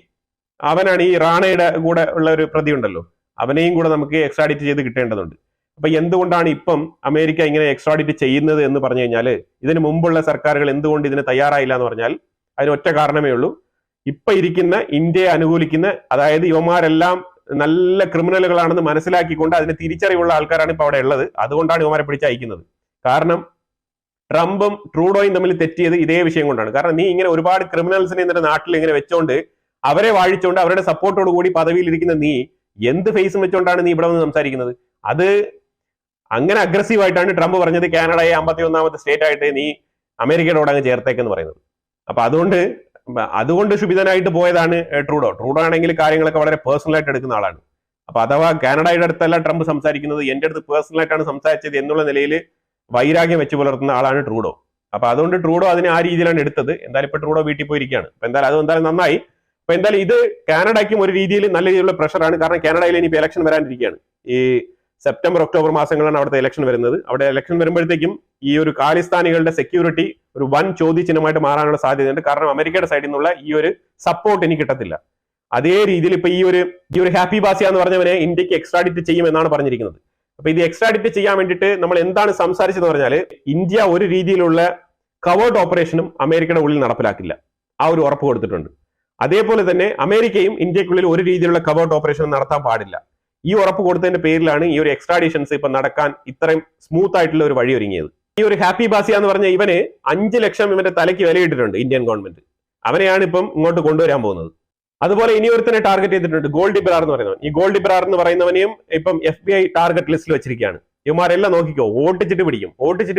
അവനാണ് ഈ റാണയുടെ കൂടെ ഉള്ള ഒരു പ്രതി ഉണ്ടല്ലോ, അവനെയും കൂടെ നമുക്ക് എക്സ്ട്രാഡിറ്റ് ചെയ്ത് കിട്ടേണ്ടതുണ്ട്. അപ്പൊ എന്തുകൊണ്ടാണ് ഇപ്പം അമേരിക്ക ഇങ്ങനെ എക്സ്ട്രാഡിറ്റ് ചെയ്യുന്നത് എന്ന് പറഞ്ഞു കഴിഞ്ഞാൽ, ഇതിന് മുമ്പുള്ള സർക്കാരുകൾ എന്തുകൊണ്ട് ഇതിന് തയ്യാറായില്ല എന്ന് പറഞ്ഞാൽ അതിന് ഒറ്റ കാരണമേ ഉള്ളൂ. ഇപ്പൊ ഇരിക്കുന്ന ഇന്ത്യയെ അനുകൂലിക്കുന്ന, അതായത് യുവമാരെല്ലാം നല്ല ക്രിമിനലുകളാണെന്ന് മനസ്സിലാക്കിക്കൊണ്ട് അതിന് തിരിച്ചറിവുള്ള ആൾക്കാരാണ് ഇപ്പൊ അവിടെ ഉള്ളത്. അതുകൊണ്ടാണ് യുവമാരെ പിടിച്ചയക്കുന്നത്. കാരണം ട്രംപും ട്രൂഡോയും തമ്മിൽ തെറ്റിയത് ഇതേ വിഷയം കൊണ്ടാണ്. കാരണം നീ ഇങ്ങനെ ഒരുപാട് ക്രിമിനൽസിനെ ഇന്നത്തെ നാട്ടിൽ ഇങ്ങനെ വെച്ചോണ്ട് അവരെ വാഴിച്ചുകൊണ്ട് അവരുടെ സപ്പോർട്ടോട് കൂടി പദവിയിൽ ഇരിക്കുന്ന നീ എന്ത് ഫേസും വെച്ചോണ്ടാണ് നീ ഇവിടെ വന്ന് സംസാരിക്കുന്നത്? അത് അങ്ങനെ അഗ്രസീവ് ആയിട്ടാണ് ട്രംപ് പറഞ്ഞത് കാനഡയെ 51ാമത്തെ സ്റ്റേറ്റ് ആയിട്ട് നീ അമേരിക്കയോട് അങ്ങ് ചേർത്തേക്കെന്ന് പറയുന്നത്. അപ്പൊ അതുകൊണ്ട് ശുഭിതനായിട്ട് പോയതാണ് ട്രൂഡോ ആണെങ്കിൽ കാര്യങ്ങളൊക്കെ വളരെ പേഴ്സണൽ ആയിട്ട് എടുക്കുന്ന ആളാണ്. അപ്പൊ അഥവാ കാനഡയുടെ അടുത്തല്ല ട്രംപ് സംസാരിക്കുന്നത്, എന്റെ അടുത്ത് പേഴ്സണൽ ആയിട്ടാണ് സംസാരിച്ചത് എന്നുള്ള നിലയിൽ വൈരാഗ്യം വെച്ച് പുലർത്തുന്ന ആളാണ് ട്രൂഡോ. അപ്പൊ അതുകൊണ്ട് ട്രൂഡോ അതിനെ ആ രീതിയിലാണ് എടുത്തത്. എന്തായാലും ഇപ്പൊ ട്രൂഡോ വീട്ടിൽ പോയിരിക്കുകയാണ്. അപ്പൊ എന്തായാലും നന്നായി. അപ്പൊ എന്തായാലും ഇത് കാനഡയ്ക്കും ഒരു രീതിയിൽ നല്ല രീതിയിലുള്ള പ്രഷറാണ്. കാരണം കാനഡയിൽ ഇനിയിപ്പോൾ ഇലക്ഷൻ വരാനിരിക്കുകയാണ്. ഈ സെപ്റ്റംബർ ഒക്ടോബർ മാസങ്ങളാണ് അവിടുത്തെ ഇലക്ഷൻ വരുന്നത്. അവിടെ ഇലക്ഷൻ വരുമ്പോഴത്തേക്കും ഈ ഒരു ഖാലിസ്ഥാനികളുടെ സെക്യൂരിറ്റി ഒരു വൻ ചോദ്യചിഹ്നമായിട്ട് മാറാനുള്ള സാധ്യതയുണ്ട്. കാരണം അമേരിക്കയുടെ സൈഡിൽ നിന്നുള്ള ഈ ഒരു സപ്പോർട്ട് ഇനി കിട്ടത്തില്ല. അതേ രീതിയിൽ ഇപ്പൊ ഈ ഒരു ഹാപ്പി ബാസിയ എന്ന് പറഞ്ഞവനെ ഇന്ത്യക്ക് എക്സ്ട്രാഡിറ്റ് ചെയ്യുമെന്നാണ് പറഞ്ഞിരിക്കുന്നത്. അപ്പൊ ഇത് എക്സ്ട്രാഡിറ്റ് ചെയ്യാൻ വേണ്ടിയിട്ട് നമ്മൾ എന്താണ് സംസാരിച്ചതെന്ന് പറഞ്ഞാൽ, ഇന്ത്യ ഒരു രീതിയിലുള്ള കവേർട്ട് ഓപ്പറേഷനും അമേരിക്കയുടെ ഉള്ളിൽ നടപ്പിലാക്കില്ല. ആ ഒരു ഉറപ്പ് കൊടുത്തിട്ടുണ്ട്. അതേപോലെ തന്നെ അമേരിക്കയും ഇന്ത്യക്കുള്ളിൽ ഒരു രീതിയിലുള്ള കവേർട്ട് ഓപ്പറേഷൻ നടത്താൻ പാടില്ല. ഈ ഉറപ്പ് കൊടുത്തതിന്റെ പേരിലാണ് ഈ ഒരു എക്സ്ട്രാഡിഷൻസ് ഇപ്പൊ നടക്കാൻ ഇത്രയും സ്മൂത്ത് ആയിട്ടുള്ള ഒരു വഴി ഒരുങ്ങിയത്. ഈ ഒരു ഹാപ്പി ബാസിയ എന്ന് പറഞ്ഞ ഇവന് 5 ലക്ഷം ഇവന്റെ തലയ്ക്ക് വിലയിട്ടിട്ടുണ്ട് ഇന്ത്യൻ ഗവൺമെന്റ്. അവനെയാണ് ഇപ്പം ഇങ്ങോട്ട് കൊണ്ടുവരാൻ പോകുന്നത്. അതുപോലെ ഇനി ഒരുത്തനെ ടാർഗറ്റ് ചെയ്തിട്ടുണ്ട്, ഗോൾഡി ബെറാർ എന്ന് പറയുന്നവൻ. ഈ ഗോൾഡി ബെറാർ എന്ന് പറയുന്നവനെയും ഇപ്പം FBI ടാർഗറ്റ് ലിസ്റ്റിൽ വെച്ചിരിക്കുകയാണ്. ഇവന്മാരെല്ലാം നോക്കിക്കോ, ഓട്ടിച്ചിട്ട്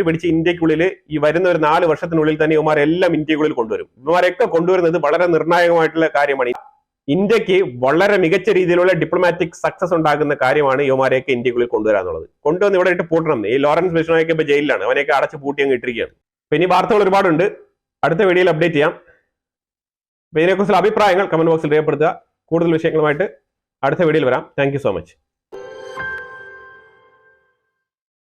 പിടിച്ച് ഇന്ത്യക്കുള്ളിൽ ഈ വരുന്ന ഒരു 4 വർഷത്തിനുള്ളിൽ തന്നെ ഇവന്മാരെല്ലാം ഇന്ത്യക്കുള്ളിൽ കൊണ്ടുവരും. ഇവന്മാരൊക്കെ കൊണ്ടുവരുന്നത് വളരെ നിർണായകമായിട്ടുള്ള കാര്യമാണ്. ഇന്ത്യക്ക് വളരെ മികച്ച രീതിയിലുള്ള ഡിപ്ലോമാറ്റിക് സക്സസ് ഉണ്ടാകുന്ന കാര്യമാണ് ഇവന്മാരെയൊക്കെ ഇന്ത്യക്കുള്ളിൽ കൊണ്ടുവരാന്നുള്ളത്. കൊണ്ടുവന്ന് ഇവിടെ ഇട്ട് പൂട്ടണം. ഈ ലോറൻസ് ബിഷ്ണോയൊക്കെ ഇപ്പൊ ജയിലിലാണ്, അവനെയൊക്കെ അടച്ച് പൂട്ടി അങ്ങ് ഇട്ടിരിക്കുകയാണ്. പിന്നെ ഈ വാർത്തകൾ ഒരുപാടുണ്ട്, അടുത്ത വീഡിയോയിൽ അപ്ഡേറ്റ് ചെയ്യാം. ഇതിനെക്കുറിച്ചുള്ള അഭിപ്രായങ്ങൾ കമന്റ് ബോക്സിൽ രേഖപ്പെടുത്തുക. കൂടുതൽ വിഷയങ്ങളുമായിട്ട് അടുത്ത വീഡിയോയിൽ വരാം. Thank you so much.